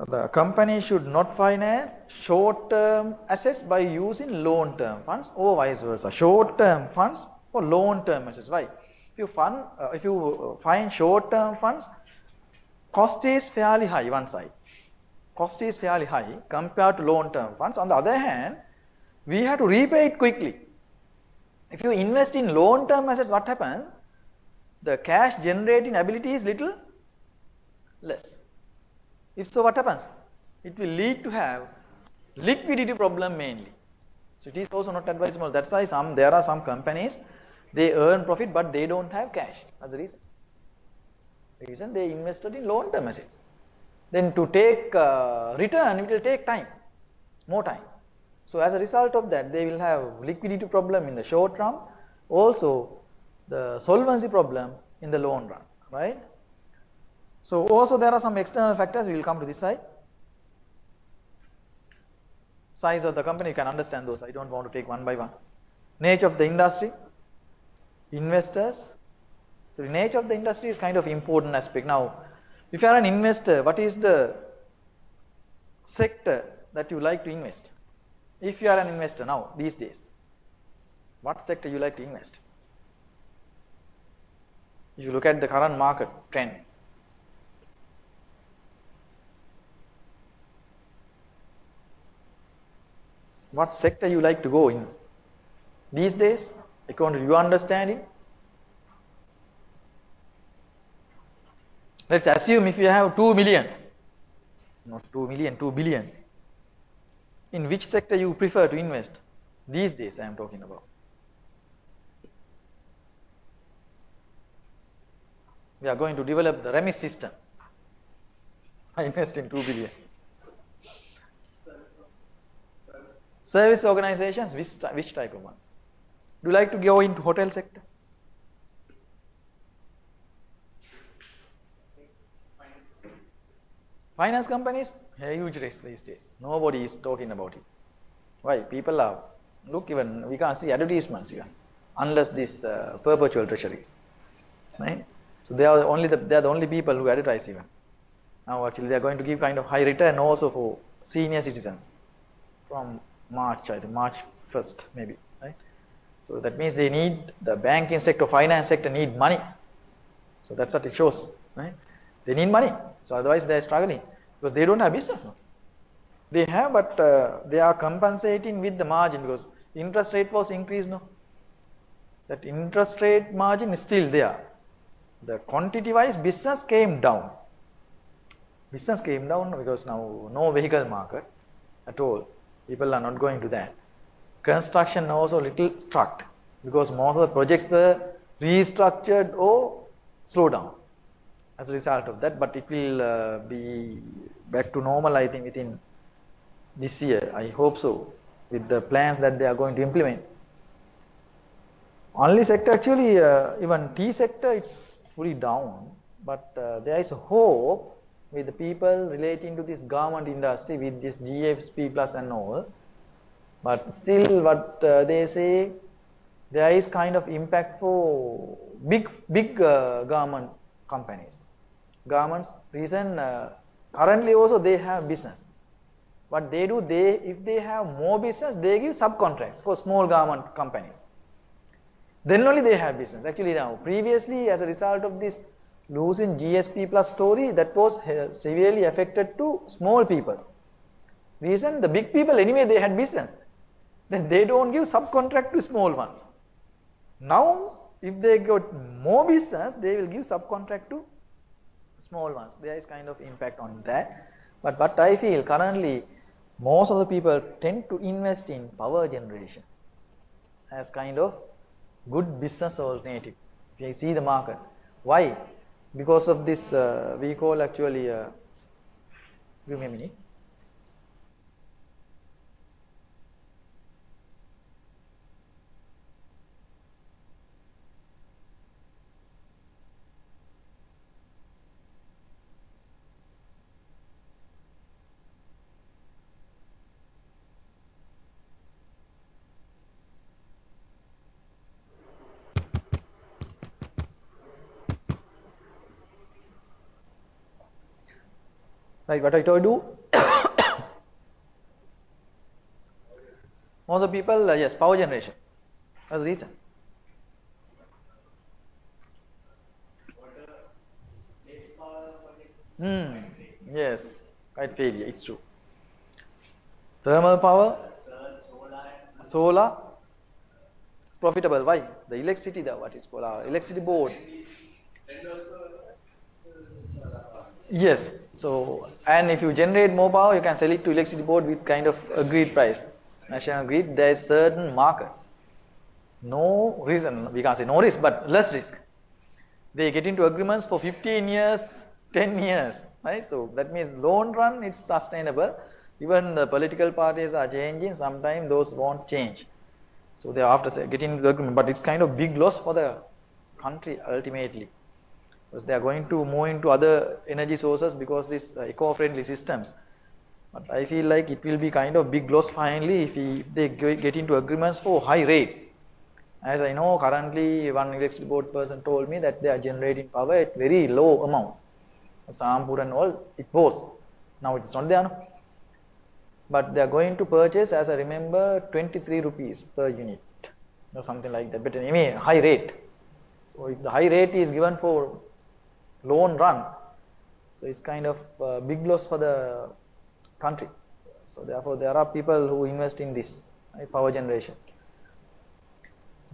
the company should not finance short-term assets by using long-term funds or vice versa. Short-term funds for long-term assets. Why? If you find short-term funds, cost is fairly high one side. Cost is fairly high compared to long-term funds. On the other hand, we have to repay it quickly. If you invest in long-term assets, what happens? The cash generating ability is little less. If so, what happens? It will lead to have liquidity problem mainly. So it is also not advisable. That's why there are some companies, they earn profit but they don't have cash. That's the reason. The reason they invested in long-term assets. Then to take return, it will take time, more time. So as a result of that, they will have liquidity problem in the short run, also the solvency problem in the long run, right? So also there are some external factors. We will come to this side. Size of the company, you can understand those. I don't want to take one by one. Nature of the industry, investors. So the nature of the industry is kind of important aspect. Now, if you are an investor, what is the sector that you like to invest? If you are an investor now, these days, what sector you like to invest? If you look at the current market trend, what sector you like to go in? These days, according to your understanding, let's assume if you have 2 million, not 2 million, 2 billion. In which sector you prefer to invest? These days I am talking about. We are going to develop the remis system. I invest in 2 billion. Service organizations, which type of ones? Do you like to go into hotel sector? Finance companies, huge risk these days. Nobody is talking about it. Why? People are, look, even we can't see advertisements even, unless these perpetual treasuries, right? So they are the only people who advertise even. Now actually they are going to give kind of high return also for senior citizens from March, I think March 1st maybe, right? So that means they need, the banking sector, finance sector need money. So that's what it shows, right? They need money. So otherwise they are struggling because they don't have business. No? They have, but they are compensating with the margin because interest rate was increased. No, that interest rate margin is still there. The quantity wise business came down. Business came down because now no vehicle market at all. People are not going to that. Construction also little struck because most of the projects are restructured or slowed down as a result of that, but it will be back to normal, I think, within this year. I hope so, with the plans that they are going to implement. Only sector actually, even tea sector, it's fully down, but there is a hope with the people relating to this garment industry with this GSP plus and all. But still, what they say, there is kind of impact for big garment companies. Garments, reason currently also they have business. What they do, if they have more business, they give subcontracts for small garment companies. Then only they have business. Actually now, previously as a result of this losing GSP plus story, that was severely affected to small people. Reason, the big people anyway they had business. Then they don't give subcontract to small ones. Now if they got more business, they will give subcontract to small ones. There is kind of impact on that. But what I feel currently, most of the people tend to invest in power generation as kind of good business alternative. If you see the market, why? Because of this, we call actually. Give me a minute. Right, what I told you. Most of the people, yes, power generation. That's the reason. Yes, quite failure. It's true. Thermal power, solar, it's profitable. Why? The electricity, what is called our electricity board. Yes. So, and if you generate more power, you can sell it to electricity board with kind of agreed price. National grid, there is certain market. No reason, we can't say no risk, but less risk. They get into agreements for 15 years, 10 years, right? So that means long run it's sustainable. Even the political parties are changing, sometimes those won't change. So they after getting into the agreement, but it's kind of big loss for the country ultimately. Because they are going to move into other energy sources because these eco-friendly systems. But I feel like it will be kind of big loss finally if they get into agreements for high rates. As I know, currently one electricity board person told me that they are generating power at very low amounts. Sampur and all, it was. Now it's not there. No? But they are going to purchase, as I remember, 23 rupees per unit or something like that. But anyway, high rate. So if the high rate is given for long run, so it's kind of big loss for the country. So therefore, there are people who invest in this power generation.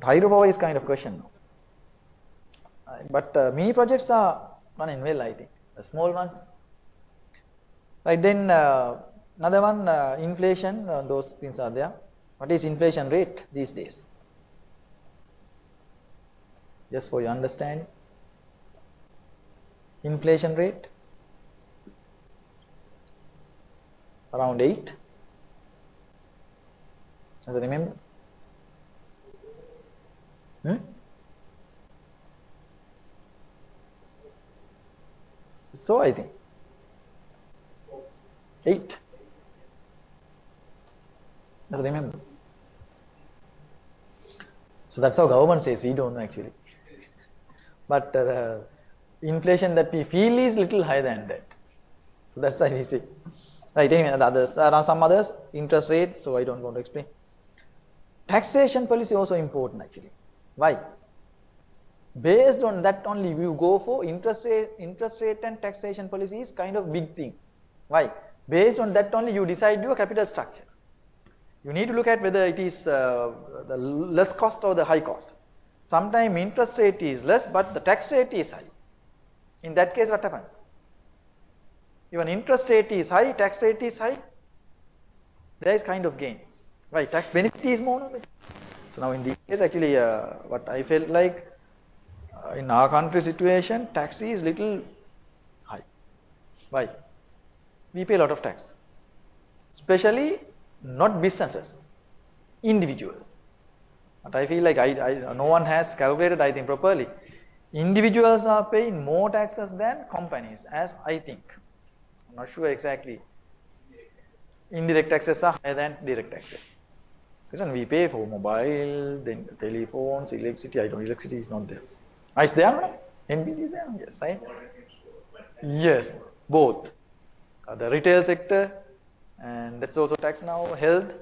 Hydropower is kind of question now. But mini projects are running well, I think. The small ones. Right, then another one, inflation, those things are there. What is inflation rate these days? Just for your understanding. Inflation rate? Around 8. As I remember. So I think 8. As I remember. So that's how government says. We don't know actually. But the inflation that we feel is little higher than that. So that's why we say. Right. Anyway, the others are some others interest rate. So I don't want to explain. Taxation policy also important actually. Why? Based on that only you go for interest rate and taxation policy is kind of big thing. Why? Based on that only you decide your capital structure. You need to look at whether it is the less cost or the high cost. Sometimes interest rate is less, but the tax rate is high. In that case, what happens? Even interest rate is high, tax rate is high. There is kind of gain. Why? Tax benefit is more. So now in this case, actually, what I felt like in our country situation, tax is little high. Why? We pay a lot of tax, especially not businesses, individuals. But I feel like no one has calculated, I think, properly. Individuals are paying more taxes than companies, as I think. I'm not sure exactly. Indirect taxes are higher than direct taxes. Listen, we pay for mobile, then telephones, electricity. I don't. Electricity is not there. It's there, no? NBT is there, yes, right? Yes, both. The retail sector, and that's also tax now, health.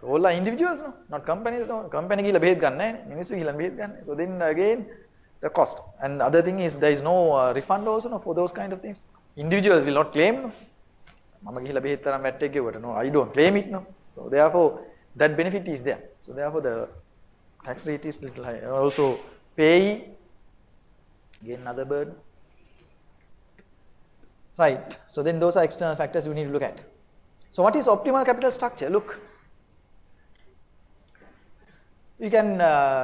So all are individuals, no? Not companies, no? Company gila behet ganna, ministry gila behet ganna. So then again, the cost. And the other thing is there is no refund also, no, for those kind of things. Individuals will not claim, no? Mama gila behet taram matte gewata, no, I don't claim it, no. So therefore, that benefit is there. So therefore, the tax rate is little high. Also, payee, again another burden. Right, so then those are external factors you need to look at. So what is optimal capital structure? Look, you can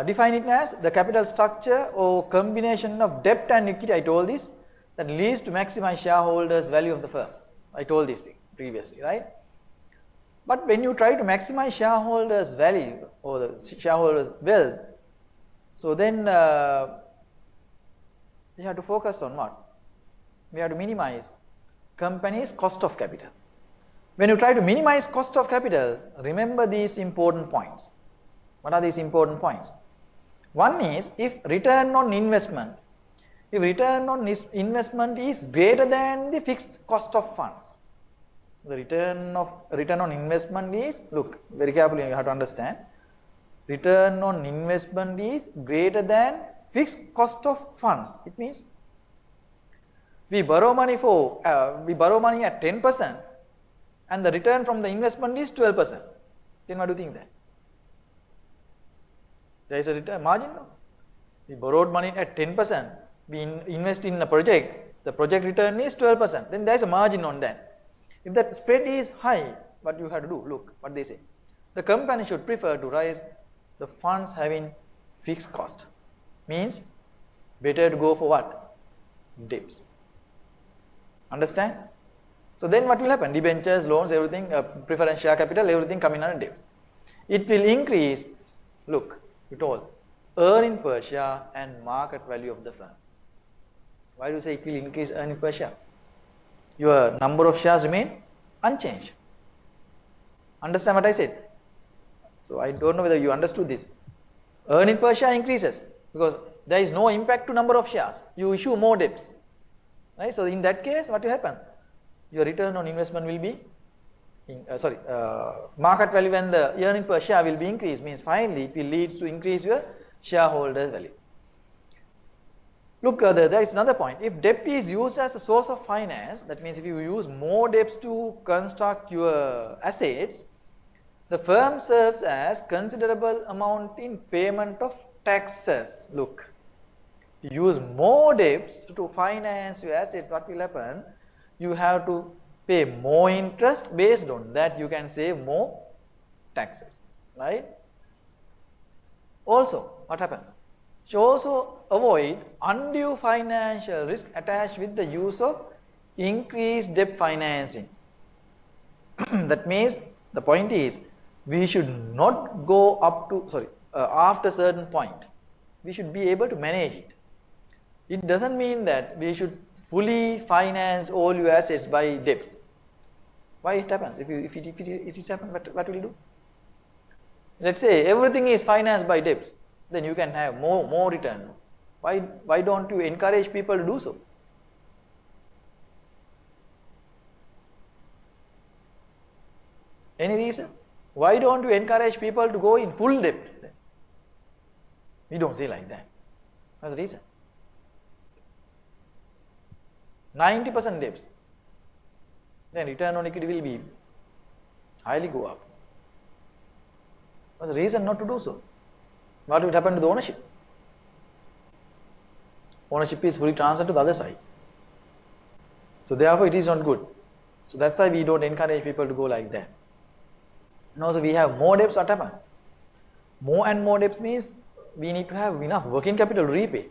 define it as the capital structure or combination of debt and equity. I told this, that leads to maximize shareholders' value of the firm. I told this thing previously, right? But when you try to maximize shareholders' value or the shareholders' wealth, so then you have to focus on what? We have to minimize company's cost of capital. When you try to minimize cost of capital, remember these important points. What are these important points? One is, if return on investment is greater than the fixed cost of funds. The return on investment is, look very carefully, you have to understand, return on investment is greater than fixed cost of funds. It means we borrow money at 10% and the return from the investment is 12%. Then what do you think that? There is a return margin, no? We borrowed money at 10%, we invest in a project, the project return is 12%, then there is a margin on that. If that spread is high, what you have to do? Look what they say. The company should prefer to raise the funds having fixed cost. Means better to go for what? Debts. Understand? So then what will happen? Debentures, loans, everything, preference share capital, everything coming under debts. It will increase, look, we told, earning per share and market value of the firm. Why do you say it will increase earning per share? Your number of shares remain unchanged. Understand what I said? So I don't know whether you understood this. Earning per share increases because there is no impact to number of shares. You issue more debts. Right? So in that case, what will happen? Your return on investment will be, market value and the earning per share will be increased. Means finally it will lead to increase your shareholders' value. Look, there is another point. If debt is used as a source of finance, that means if you use more debts to construct your assets, the firm serves as considerable amount in payment of taxes. Look, you use more debts to finance your assets, what will happen? You have to pay more interest, based on that you can save more taxes, right? Also, what happens? You also avoid undue financial risk attached with the use of increased debt financing. That means the point is, we should not go up to, after a certain point. We should be able to manage it. It doesn't mean that we should fully finance all your assets by debts. Why it happens? If it is happen, what will you do? Let's say everything is financed by debts, then you can have more return. Why don't you encourage people to do so? Any reason? Why don't you encourage people to go in full debt? We don't say like that. What's the reason? 90% debts. Then return on equity will be highly go up. What's the reason not to do so? What will happen to the ownership? Ownership is fully transferred to the other side. So therefore it is not good. So that's why we don't encourage people to go like that. And also we have more debts, what happen? More and more debts means we need to have enough working capital to repay.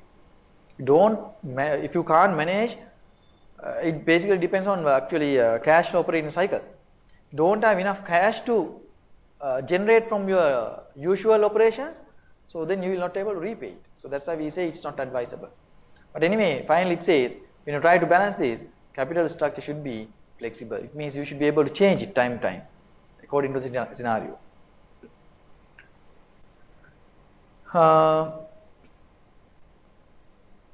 If you can't manage, it basically depends on cash operating cycle. Don't have enough cash to generate from your usual operations, so then you will not be able to repay it. So that's why we say it's not advisable. But anyway, finally it says, when you try to balance this, capital structure should be flexible. It means you should be able to change it time to time, according to the scenario.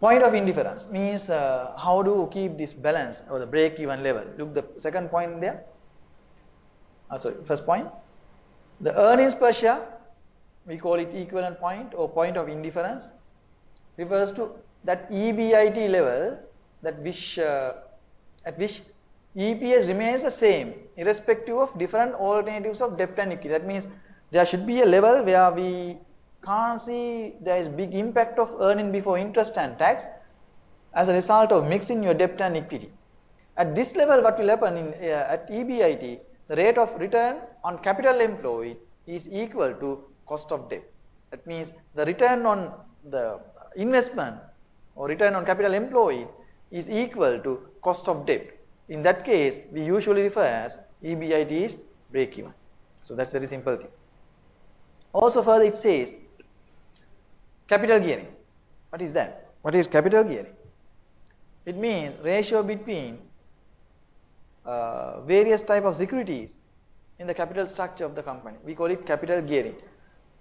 Point of indifference means how to keep this balance or the break-even level. Look, the second point there. First point. The earnings per share, we call it equivalent point or point of indifference, refers to that EBIT level at which EPS remains the same irrespective of different alternatives of debt and equity. That means there should be a level where we can't see there is big impact of earning before interest and tax as a result of mixing your debt and equity. At this level, what will happen at EBIT, the rate of return on capital employed is equal to cost of debt. That means the return on the investment or return on capital employed is equal to cost of debt. In that case, we usually refer as EBIT is break even. So that's very simple thing. Also further it says capital gearing. What is that? What is capital gearing? It means ratio between various type of securities in the capital structure of the company. We call it capital gearing.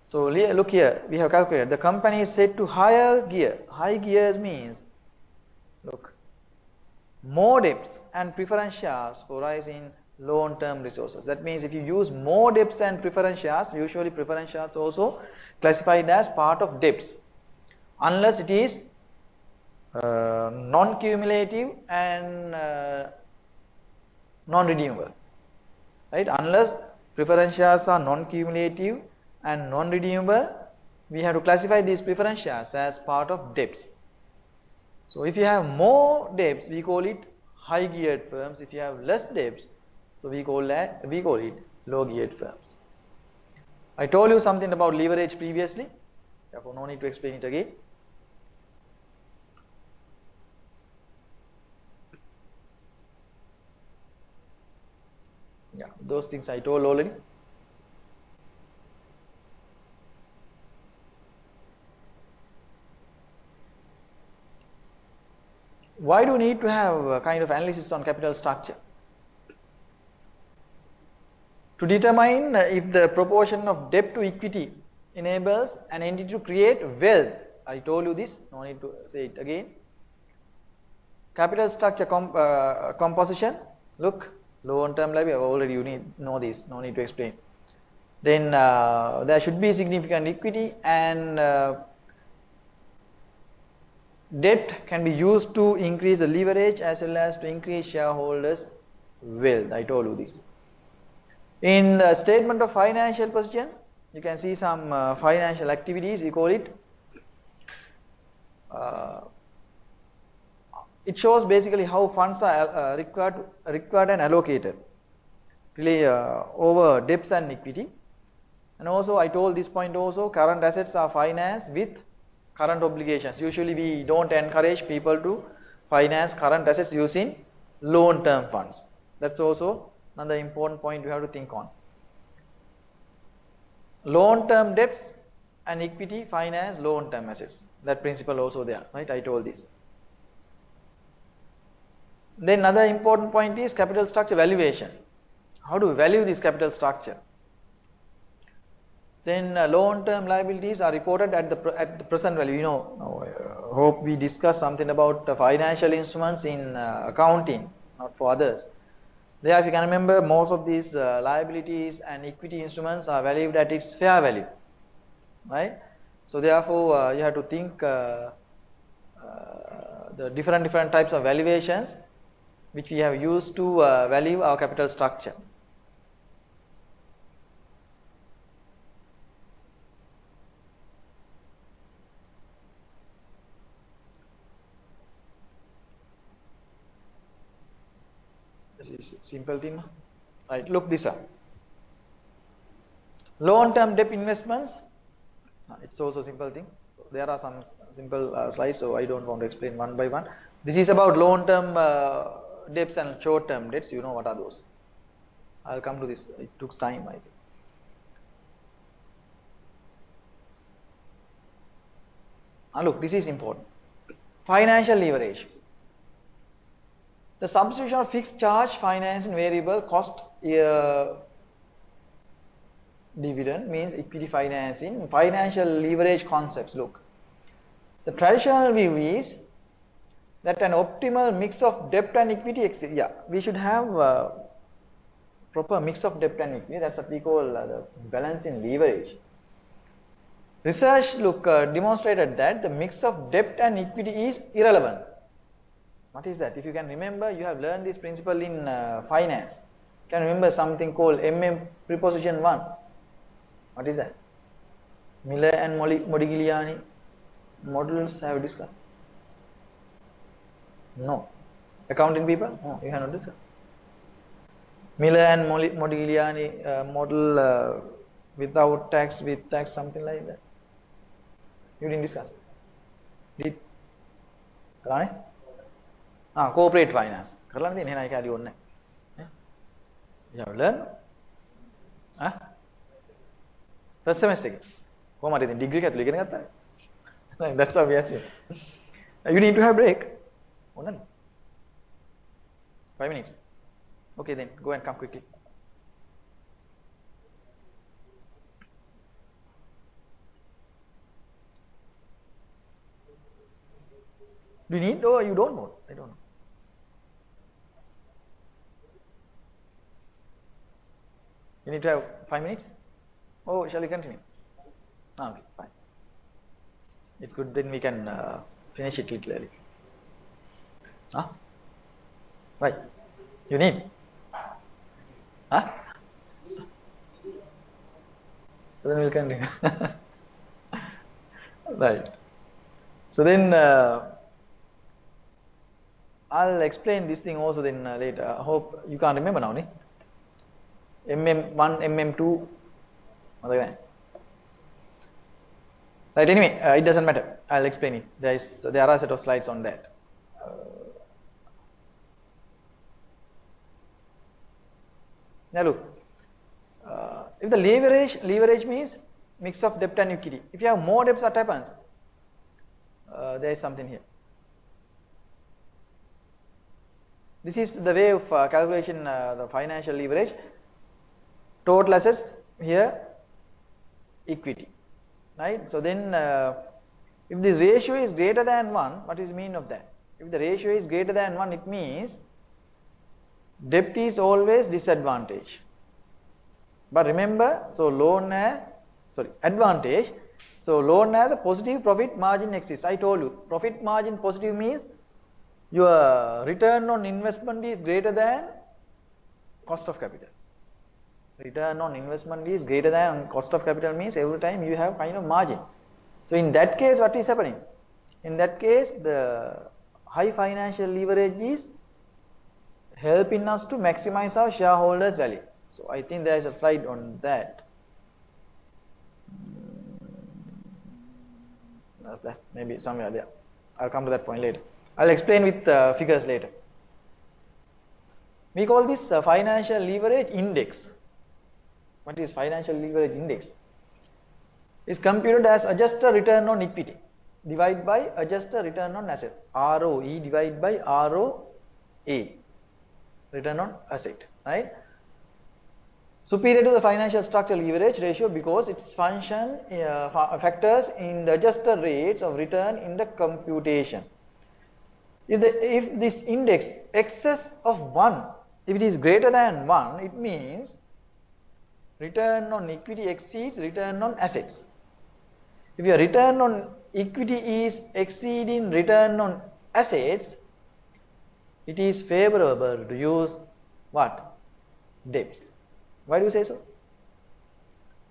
So look here, we have calculated the company is set to higher gear. High gears means, look, more debts and preference shares for rising long-term resources. That means if you use more debts and preference shares, usually preference shares also classified as part of debts, unless it is non-cumulative and non-redeemable, right? Unless preference shares are non-cumulative and non-redeemable, we have to classify these preference shares as part of debts. So if you have more debts, we call it high geared firms. If you have less debts, so we call it low geared firms. I told you something about leverage previously, therefore no need to explain it again. Yeah, those things I told already. Why do we need to have a kind of analysis on capital structure? To determine if the proportion of debt to equity enables an entity to create wealth. I told you this, no need to say it again. Capital structure composition, look, long-term liability, already you know this, no need to explain. Then there should be significant equity, and debt can be used to increase the leverage as well as to increase shareholders' wealth. I told you this. In the statement of financial position, you can see some financial activities, we call it. It shows basically how funds are required and allocated really over debts and equity. And also I told this point also, current assets are financed with current obligations. Usually we don't encourage people to finance current assets using long-term funds. That's also another important point you have to think on. Long-term debts and equity finance long-term assets. That principle also there, right? I told this. Then another important point is capital structure valuation. How do we value this capital structure? Then long-term liabilities are reported at the present value. You know, hope we discussed something about financial instruments in accounting, not for others. There, if you can remember, most of these liabilities and equity instruments are valued at its fair value, right? So therefore, you have to think the different types of valuations which we have used to value our capital structure. This is simple thing, right? Look this up. Long-term debt investments. It's also simple thing. There are some simple slides, so I don't want to explain one by one. This is about long-term debts and short-term debts. You know what are those? I'll come to this. It took time, I think. Look, this is important. Financial leverage. The substitution of fixed charge finance and variable cost dividend means equity financing. Financial leverage concepts. Look, the traditional view is that an optimal mix of debt and equity exists. Yeah, we should have a proper mix of debt and equity. That's what we call the balance in leverage. Research demonstrated that the mix of debt and equity is irrelevant. What is that? If you can remember, you have learned this principle in finance. You can remember something called MM preposition 1. What is that? Miller and Modigliani models have discussed. No. Accounting people? No, you have not discussed. Miller and Modigliani model without tax, with tax, something like that. You didn't discuss. Did? Right? Corporate finance. කරලා තියෙන එහෙනම් ඒක හරි ඕනේ නැහැ. You have learned? First semester එකේ. කොහොම හරි ඉතින් ඩිග්‍රී එක ඇතුළේ ඉගෙන ගත්තා. That's how we assume. You need to have break. ඕනද? 5 minutes. Okay, then go and come quickly. Do you need or you don't know? I don't know. You need to have 5 minutes? Oh, shall we continue? Okay, fine. It's good, then we can finish it little early. Right. You need? So then we'll continue. Right. So then I'll explain this thing also then later. I hope you can't remember now, ne? MM1, MM2. Right, anyway, it doesn't matter. I'll explain it. There are a set of slides on that. Now look, if the leverage means mix of debt and equity. If you have more debts, what happens? There is something here. This is the way of calculation the financial leverage. Total assets here, equity, right? So then if this ratio is greater than 1, what is the meaning of that? If the ratio is greater than 1, it means debt is always disadvantage. But remember, so advantage. So loan has a positive profit margin exists. I told you, profit margin positive means your return on investment is greater than cost of capital. Return on investment is greater than cost of capital means every time you have kind of margin. So in that case, what is happening? In that case, the high financial leverage is helping us to maximize our shareholders' value. So I think there is a slide on that. That's that. Maybe somewhere there. I'll come to that point later. I'll explain with figures later. We call this financial leverage index. What is financial leverage index? It's computed as adjusted return on equity divided by adjusted return on asset. ROE divided by ROA. Return on asset, right? Superior to the financial structure leverage ratio because its function factors in the adjusted rates of return in the computation. If this index excess of 1, if it is greater than 1, it means return on equity exceeds return on assets. If your return on equity is exceeding return on assets, it is favorable to use what? Debts. Why do you say so?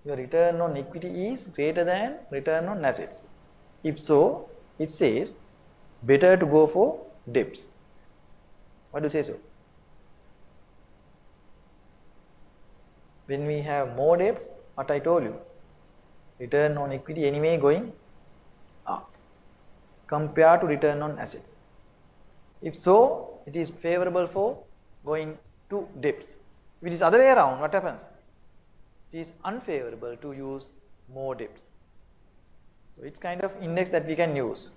Your return on equity is greater than return on assets. If so, it says better to go for debts. Why do you say so? When we have more debts, what I told you, return on equity anyway going up compared to return on assets. If so, it is favorable for going to debts. If it is other way around, what happens? It is unfavorable to use more debts. So it's kind of index that we can use.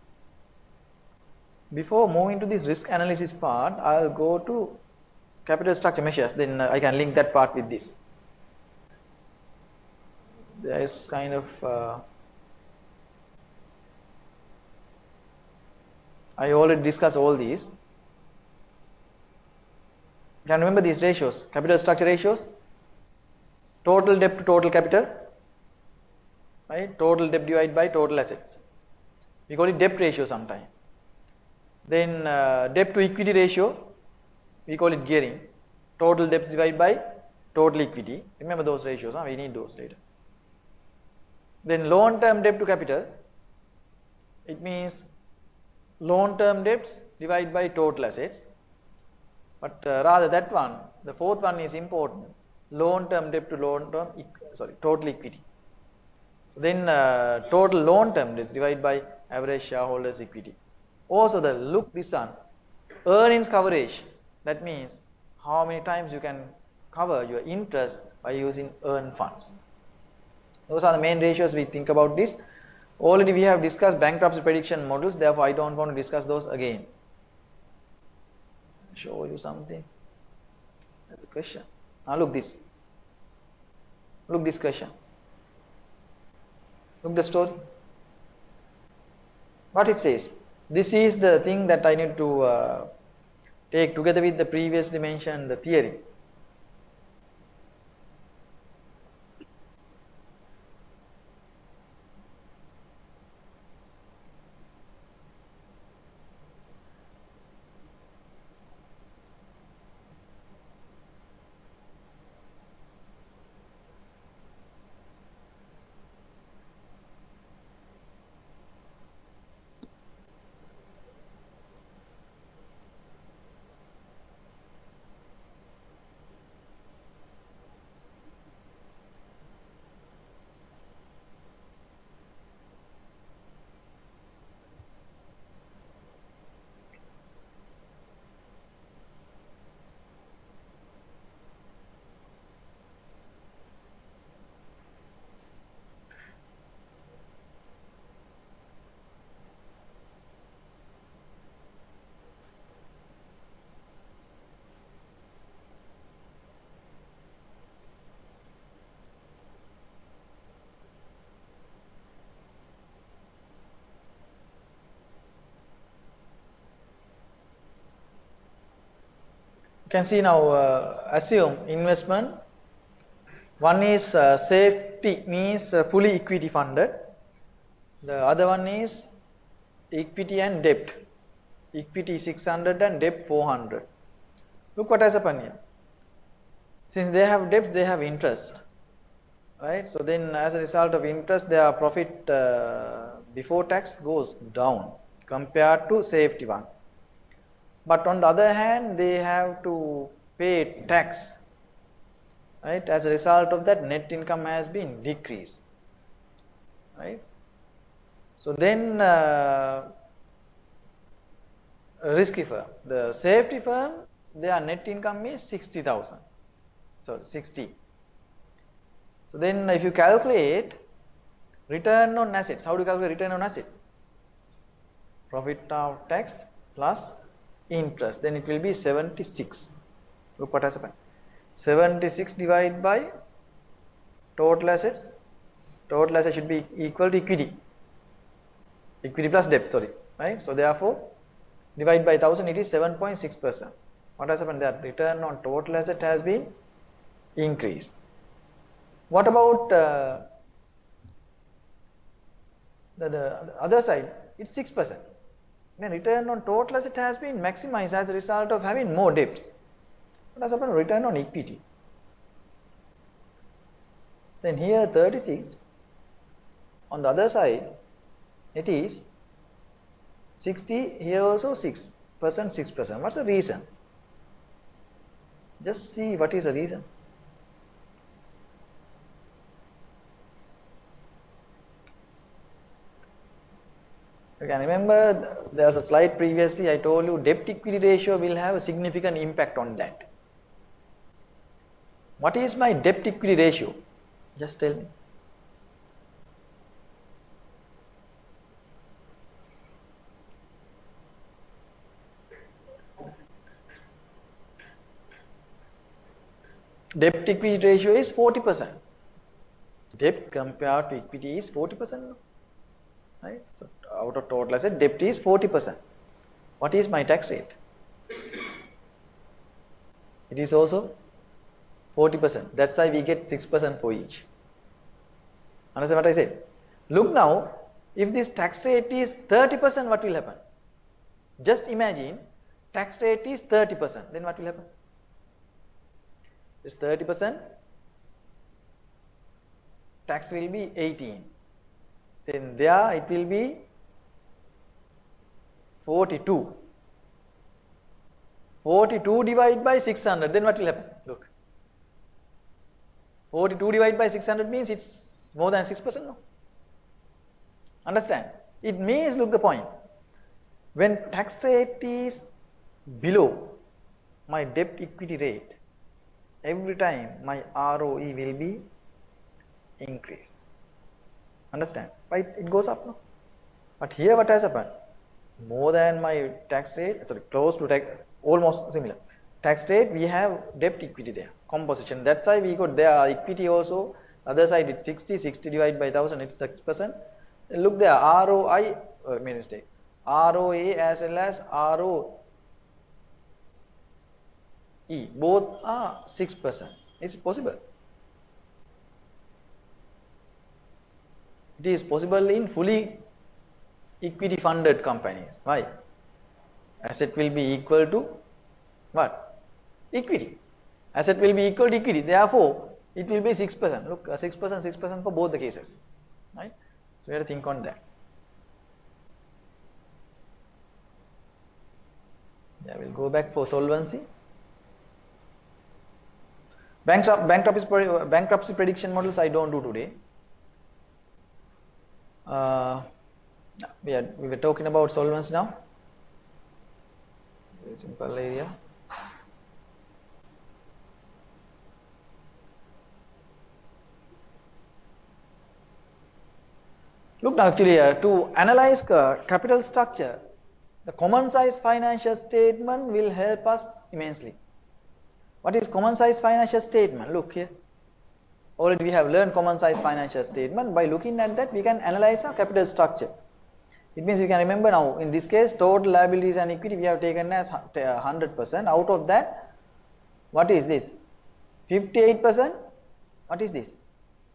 Before moving to this risk analysis part, I'll go to capital structure measures, then I can link that part with this. There is kind of I already discussed all these. Can remember these ratios, capital structure ratios, total debt to total capital, right? Total debt divided by total assets. We call it debt ratio sometimes. Then debt to equity ratio, we call it gearing. Total debt divided by total equity. Remember those ratios, we need those later. Then loan term debt to capital, it means loan term debts divided by total assets. But rather that one, the fourth one is important. Loan term debt to total equity. So then total loan term is divided by average shareholders equity. Also this one, earnings coverage. That means how many times you can cover your interest by using earned funds. Those are the main ratios we think about this. Already we have discussed bankruptcy prediction models, therefore I don't want to discuss those again. Show you something. That's a question. Now look this. Look this question. Look the story. What it says. This is the thing that I need to take together with the previously mentioned theory. You can see now, assume investment. One is safety, means fully equity funded. The other one is equity and debt. Equity 600 and debt 400. Look what has happened here. Since they have debts, they have interest, right? So then as a result of interest, their profit before tax goes down compared to safety one. But on the other hand, they have to pay tax, right? As a result of that, net income has been decreased, right? So then risky firm, the safety firm, their net income is 60,000. So 60. So then if you calculate return on assets, how do you calculate return on assets? Profit of tax plus interest, then it will be 76. Look what has happened. 76 divided by total assets. Total assets should be equal to equity. Equity plus debt, sorry, right? So therefore, divide by 1000, it is 7.6%. What has happened there? Return on total asset has been increased. What about the other side? It's 6%. Then return on total asset has been maximized as a result of having more debts. What has happened? Return on equity. Then here 36. On the other side, it is 60. Here also 6%, 6%. What's the reason? Just see what is the reason. You can remember there's a slide previously I told you debt equity ratio will have a significant impact on that. What is my debt equity ratio? Just tell me. Debt equity ratio is 40%. Debt compared to equity is 40%. Right? So out of total asset, debt is 40%. What is my tax rate? It is also 40%. That's why we get 6% for each. Understand what I said? Look now, if this tax rate is 30%, what will happen? Just imagine tax rate is 30%. Then what will happen? This 30%, tax will be 18. then there it will be 42. 42 divided by 600, then what will happen? Look. 42 divided by 600 means it's more than 6%, no? Understand? It means, look the point. When tax rate is below my debt equity rate, every time my ROE will be increased. Understand? Right? It goes up, no? But here what has happened? More than my tax rate, sorry, close to tax, almost similar. Tax rate, we have debt equity there, composition. That's why we got there equity also. Other side it's 60, 60 divided by 1000, it's 6%. Look there, ROI, made mistake. ROA as well as ROE, both are 6%. It's possible. It is possible in fully equity funded companies. Why? Asset will be equal to what? Equity. Asset will be equal to equity. Therefore, it will be 6%. Look, 6%, 6% for both the cases. Right? So, we have to think on that. Yeah, we'll go back for solvency. Bankruptcy prediction models I don't do today. We were talking about solvency now. Very simple area. Look now, actually, to analyze capital structure, the common size financial statement will help us immensely. What is common size financial statement? Look here. Already we have learned common size financial statement. By looking at that, we can analyze our capital structure. It means you can remember now, in this case, total liabilities and equity we have taken as 100%. Out of that, what is this? 58%. What is this?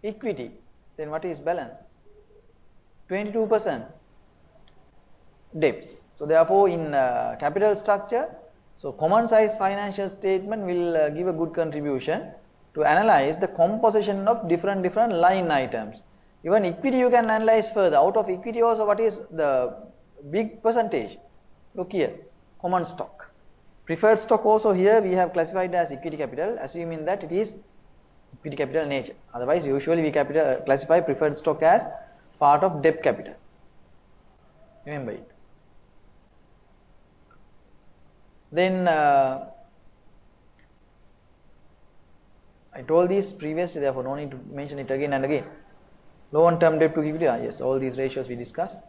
Equity. Then what is balance? 22% debts. So therefore, in capital structure, so common size financial statement will give a good contribution to analyze the composition of different line items. Even equity you can analyze further. Out of equity also, what is the big percentage? Look here, common stock. Preferred stock also here we have classified as equity capital, assuming that it is equity capital nature. Otherwise, usually we classify preferred stock as part of debt capital. Remember it. Then I told this previously, therefore no need to mention it again and again. Long-term debt to equity, yes, all these ratios we discussed.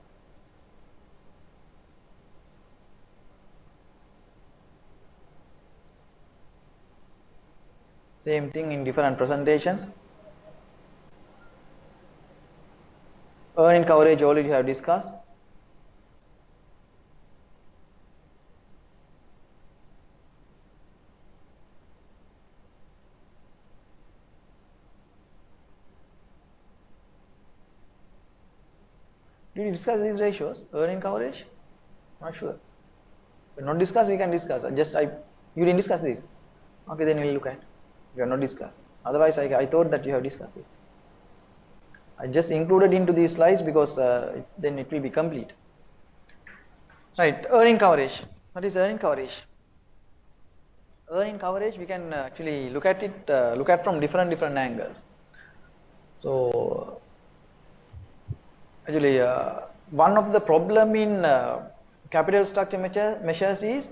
Same thing in different presentations. Earning coverage already have discussed. Did you discuss these ratios? Earning coverage? Not sure. If not discussed, we can discuss. You didn't discuss this. Okay, then we'll look at. We have not discussed. Otherwise, I thought that you have discussed this. I just included into these slides because then it will be complete. Right, earning coverage. What is earning coverage? Earning coverage, we can actually look at it, look at from different angles. So, actually, one of the problem in capital structure measures is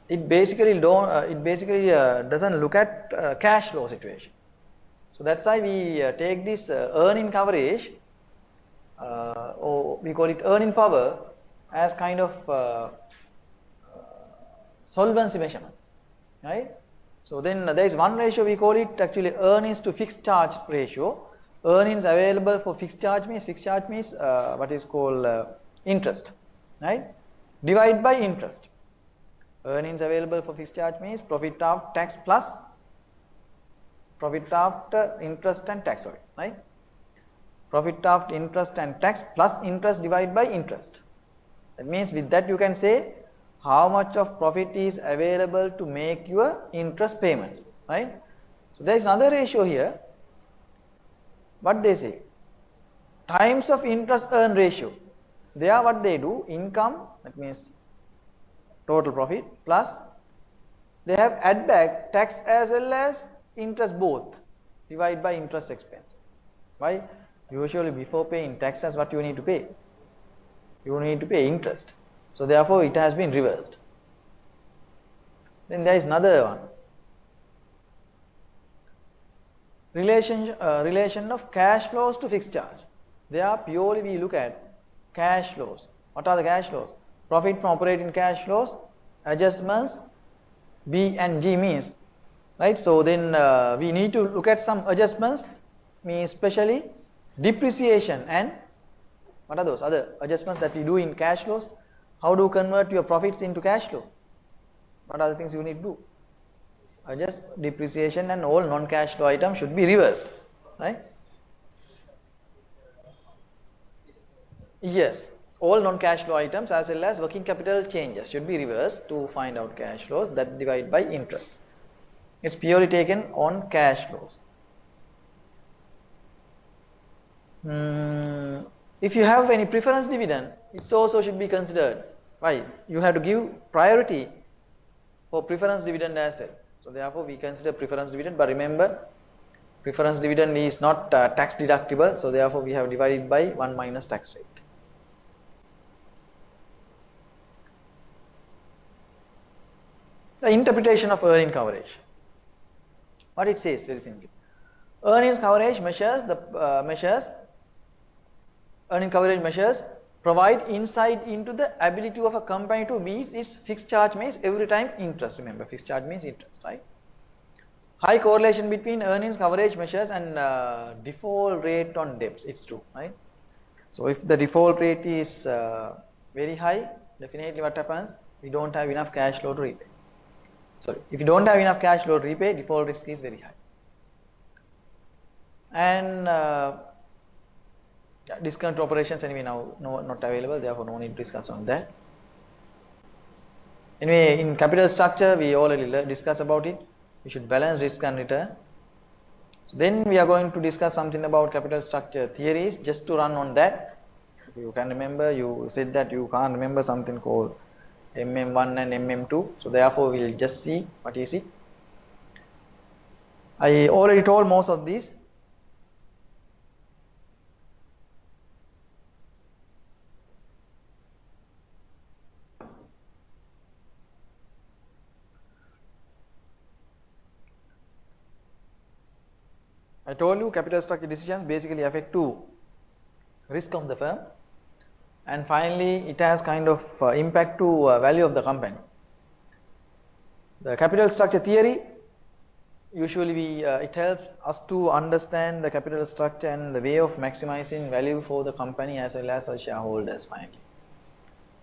it basically doesn't look at cash flow situation. So that's why we take this earning coverage, or we call it earning power, as kind of solvency measurement, right? So then there is one ratio, we call it actually earnings to fixed charge ratio. Earnings available for fixed charge means what is called interest, right? Divide by interest. Earnings available for fixed charge means profit after tax plus profit after interest and tax, right? Profit after interest and tax plus interest divided by interest. That means with that you can say how much of profit is available to make your interest payments, right? So there is another ratio here. What they say? times of interest earn ratio. They are what they do, income, that means total profit, plus they have add back tax as well as interest both, divide by interest expense. Why? Usually before paying taxes, what you need to pay? You need to pay interest. So therefore it has been reversed. Then there is another one. Relation of cash flows to fixed charge. There purely we look at cash flows. What are the cash flows? Profit from operating cash flows, adjustments, B and G means, right? So then we need to look at some adjustments, means especially depreciation and what are those other adjustments that we do in cash flows? How do you convert your profits into cash flow? What are the things you need to do? Adjust depreciation and all non-cash flow items should be reversed, right? Yes, all non-cash flow items as well as working capital changes should be reversed to find out cash flows that divide by interest. It's purely taken on cash flows. If you have any preference dividend, it also should be considered. Why? You have to give priority for preference dividend as well. So therefore we consider preference dividend, but remember preference dividend is not tax deductible, so therefore we have divided by 1 minus tax rate. The interpretation of earning coverage. What it says very simply. Earnings coverage measures earning coverage measures provide insight into the ability of a company to meet its fixed charge means every time interest. Remember, fixed charge means interest, right? High correlation between earnings coverage measures and default rate on debts. It's true, right? So if the default rate is very high, definitely what happens? We don't have enough cash flow to repay. Sorry, if you don't have enough cash flow to repay, default risk is very high. And discount operations anyway now not available, therefore no need to discuss on that. Anyway, in capital structure we already discussed about it. We should balance risk and return. So then we are going to discuss something about capital structure theories, just to run on that. If you can remember, you said that you can't remember something called MM1 and MM2, so therefore we will just see what is it. I already told most of these. I told you capital structure decisions basically affect two: risk of the firm, and finally it has kind of impact to value of the company. The capital structure theory, usually it helps us to understand the capital structure and the way of maximizing value for the company as well as our shareholders finally.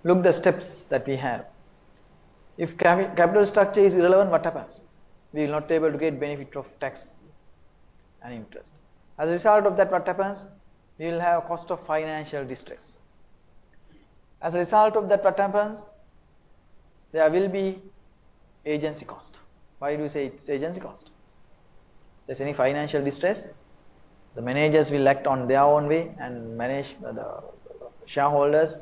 Look the steps that we have. If capital structure is irrelevant, what happens? We will not be able to get benefit of tax and interest. As a result of that, what happens? We will have cost of financial distress. As a result of that, what happens? There will be agency cost. Why do you say it's agency cost? If there's any financial distress, the managers will act on their own way and manage the shareholders'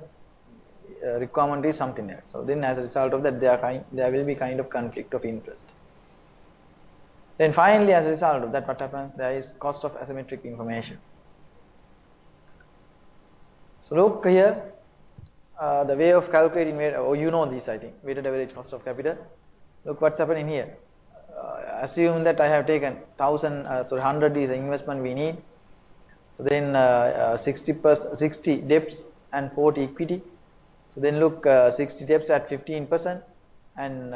requirement is something else. So then as a result of that, there will be kind of conflict of interest. Then finally, as a result of that, what happens? There is cost of asymmetric information. So look here, the way of calculating, you know this I think, weighted average cost of capital. Look what's happening here. Assume that I have taken 100 is the investment we need. So then 60 debts and 40 equity. So then look, 60 debts at 15% and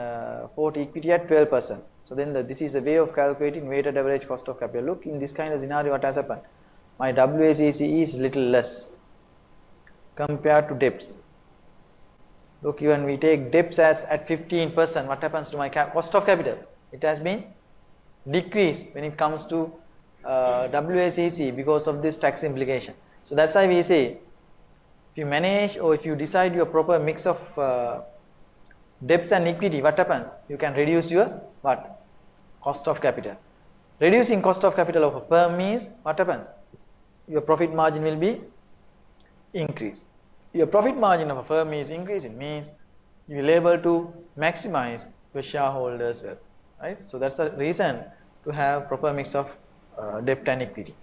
40 equity at 12%. So then this is a way of calculating weighted average cost of capital. Look, in this kind of scenario, what has happened? My WACC is little less compared to debts. Look, when we take debts as at 15%, what happens to my cost of capital? It has been decreased when it comes to WACC because of this tax implication. So that's why we say, if you manage or if you decide your proper mix of debts and equity, what happens? You can reduce your what? Cost of capital. Reducing cost of capital of a firm means what happens? Your profit margin will be increase. Your profit margin of a firm is increasing, means you will be able to maximize your shareholders' wealth, right? So that's the reason to have proper mix of debt and equity.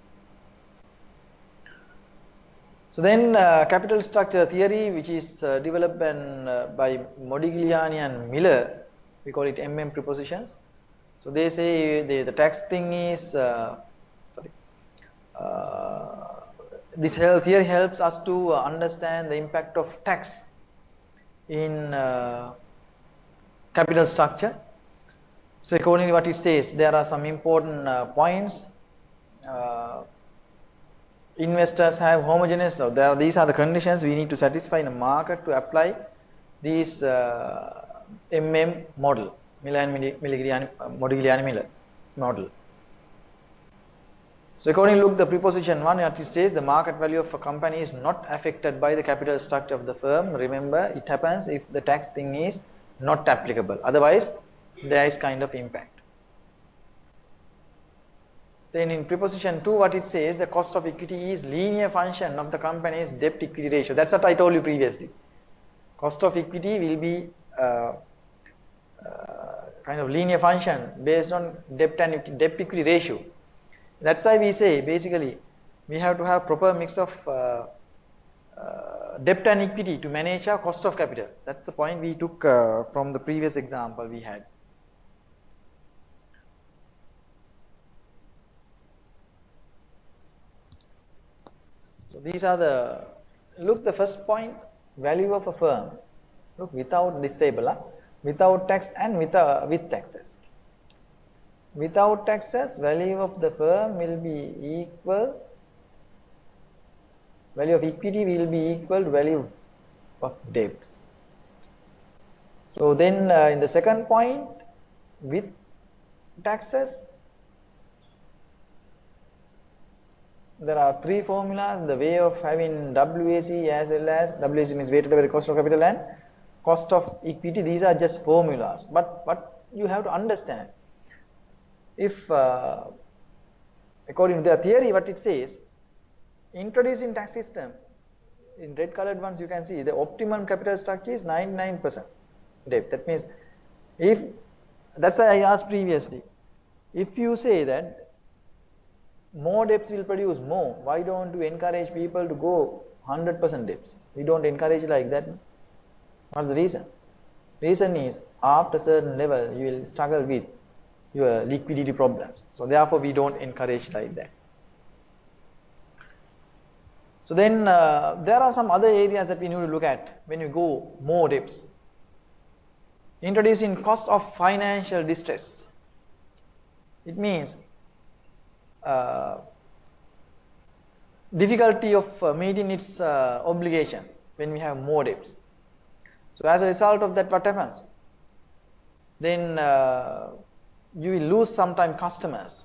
So then capital structure theory, which is developed by Modigliani and Miller, we call it MM prepositions. So they say the tax thing is this theory helps us to understand the impact of tax in capital structure. So according to what it says, there are some important points. Investors have homogeneous, so these are the conditions we need to satisfy in a market to apply these MM model, Modigliani Miller model. So according to the preposition 1, it says the market value of a company is not affected by the capital structure of the firm. Remember, it happens if the tax thing is not applicable. Otherwise, there is kind of impact. Then in preposition 2, what it says, the cost of equity is linear function of the company's debt equity ratio. That's what I told you previously. Cost of equity will be kind of linear function based on debt and debt equity ratio. That's why we say basically we have to have proper mix of debt and equity to manage our cost of capital. That's the point we took from the previous example we had. So these are the first point, value of a firm. Look, without this table, without tax and with taxes. Without taxes, value of the firm will be equal, value of equity will be equal to value of debts. So then in the second point, with taxes, there are three formulas, the way of having WAC as well as WAC means weighted average cost of capital and cost of equity. These are just formulas, but you have to understand, if according to their theory, what it says, introducing tax system, in red colored ones you can see the optimum capital structure is 99% debt. That means if, that's why I asked previously, if you say that more debts will produce more, why don't you encourage people to go 100% debts? We don't encourage like that. What's the reason? Reason is after certain level you will struggle with your liquidity problems. So therefore we don't encourage like that. So then there are some other areas that we need to look at when you go more debts. Introducing cost of financial distress. It means difficulty of meeting its obligations when we have more debts. So as a result of that, what happens? Then you will lose sometime customers.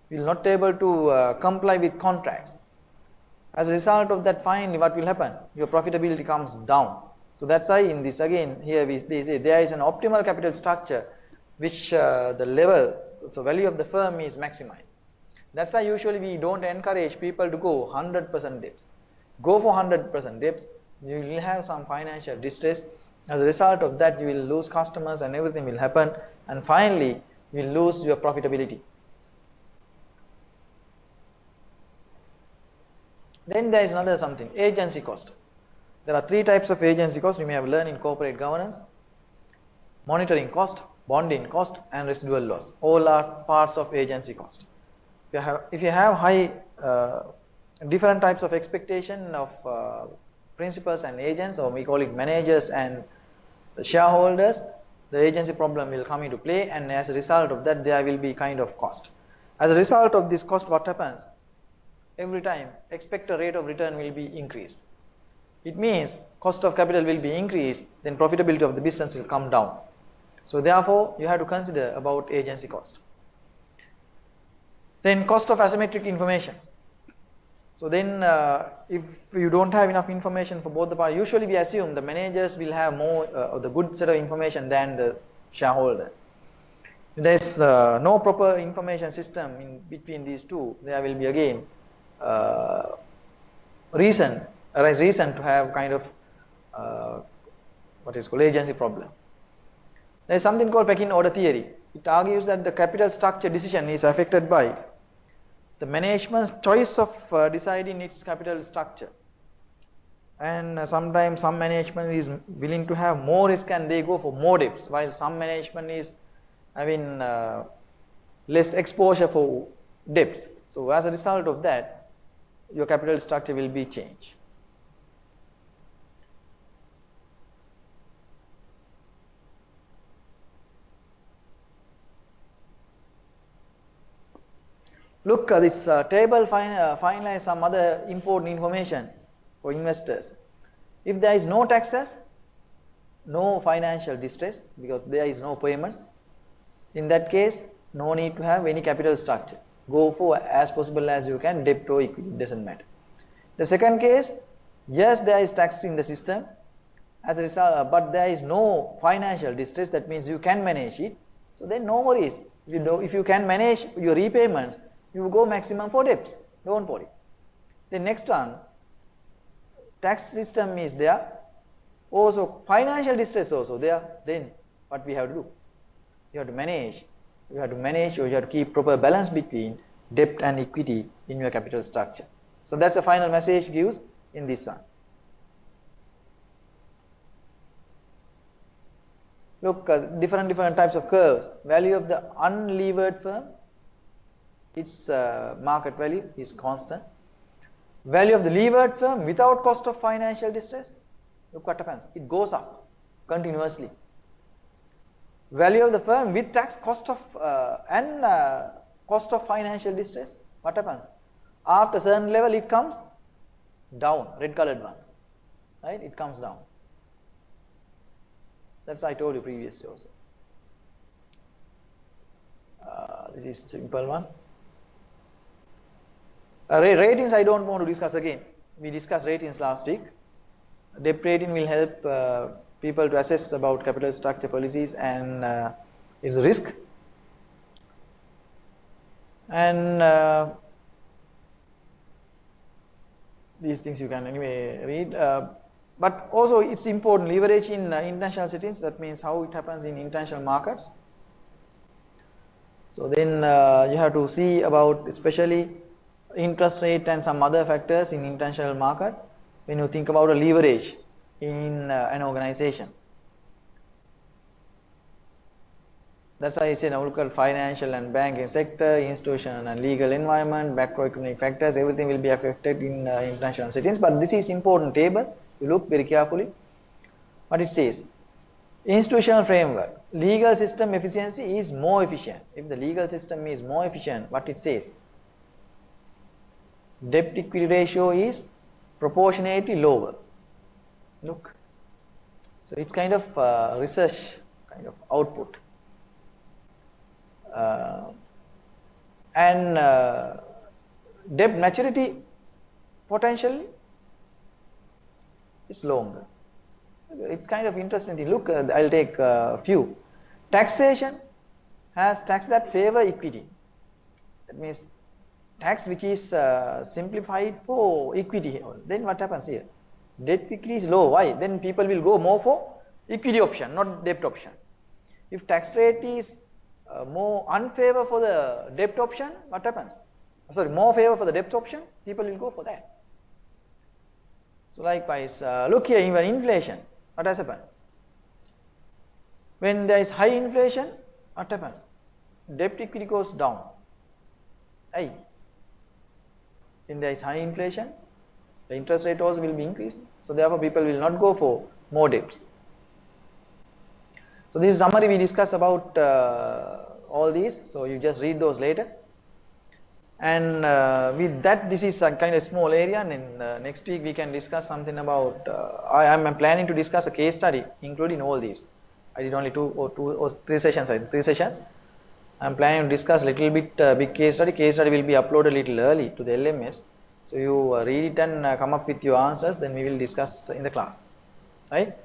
You will not be able to comply with contracts. As a result of that, finally what will happen? Your profitability comes down. So that's why in this again here they say there is an optimal capital structure which the level, so value of the firm is maximized. That's why usually we don't encourage people to go 100% debts. Go for 100% debts, you will have some financial distress. As a result of that, you will lose customers and everything will happen, and finally you will lose your profitability. Then there is another something, agency cost. There are three types of agency cost we may have learned in corporate governance: monitoring cost, bonding cost, and residual loss. All are parts of agency cost. If you have high different types of expectation of principals and agents, or we call it managers and the shareholders, the agency problem will come into play, and as a result of that there will be kind of cost. As a result of this cost, what happens? Every time expected rate of return will be increased. It means cost of capital will be increased, then profitability of the business will come down. So therefore you have to consider about agency cost. Then cost of asymmetric information. So then if you don't have enough information for both the parties, usually we assume the managers will have more of the good set of information than the shareholders. If there is no proper information system in between these two, there will be again reason arise reason to have kind of what is called agency problem. There is something called pecking order theory. It argues that the capital structure decision is affected by the management's choice of deciding its capital structure. And sometimes some management is willing to have more risk and they go for more debts, while some management is having less exposure for debts. So as a result of that, your capital structure will be changed. Look, this table finalize some other important information for investors. If there is no taxes, no financial distress because there is no payments, in that case, no need to have any capital structure. Go for as possible as you can, debt or equity, it doesn't matter. The second case, yes, there is tax in the system, as a result, but there is no financial distress, that means you can manage it. So then no worries. If you can manage your repayments, you go maximum for debts, don't worry. The next one, tax system is there, also financial distress also there, then what we have to do? You have to manage, or you have to keep proper balance between debt and equity in your capital structure. So that's the final message gives in this one. Look, different types of curves. Value of the unlevered firm, its market value is constant. Value of the levered firm without cost of financial distress, look what happens, it goes up continuously. Value of the firm with tax, cost of cost of financial distress, what happens? After a certain level it comes down, red colored ones, right? It comes down. That's I told you previously also. This is simple one. Ratings I don't want to discuss again. We discussed ratings last week. Debt rating will help people to assess about capital structure policies and its risk. And these things you can anyway read. But also it's important, leverage in international settings, that means how it happens in international markets. So then you have to see about especially interest rate and some other factors in international market when you think about a leverage in an organization. That's why I said now look at financial and banking sector, institutional and legal environment, macroeconomic factors, everything will be affected in international settings. But this is important table, you look very carefully what it says. Institutional framework, legal system efficiency is more efficient. If the legal system is more efficient, what it says? Debt equity ratio is proportionately lower. Look, so it's kind of research kind of output. And debt maturity potentially is longer. It's kind of interesting thing. Look, I'll take a few. Taxation has tax that favor equity. That means tax which is simplified for equity. Then what happens here? Debt equity is low. Why? Then people will go more for equity option, not debt option. If tax rate is more unfavor for the debt option, what happens? Sorry, more favor for the debt option, people will go for that. So likewise, look here, even inflation, what has happened? When there is high inflation, what happens? Debt equity goes down. Hey, when there is high inflation, the interest rate also will be increased. So therefore, people will not go for more debts. So this is summary we discussed about all these. So you just read those later. And with that, this is a kind of small area. And in next week we can discuss something about. I am planning to discuss a case study, including all these. I did only two or three sessions. I am planning to discuss a little bit big case study. Case study will be uploaded a little early to the LMS. So you read it and come up with your answers. Then we will discuss in the class, right?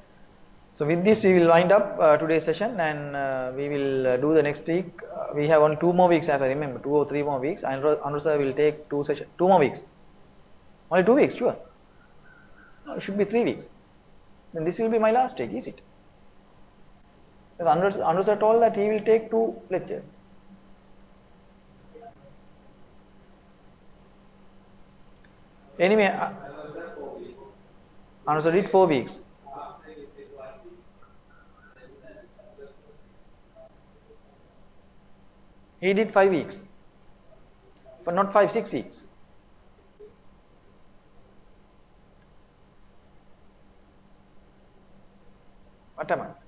So with this we will wind up today's session, and we will do the next week. We have only 2 more weeks, as I remember, 2 or 3 more weeks. Andrew sir will take 2 more weeks. Only 2 weeks, sure. No, it should be 3 weeks. Then this will be my last week, is it? Because Andres told that he will take 2 lectures. Anyway, Andres did 4 weeks. He did 5 weeks, but not 5, 6 weeks. What am I?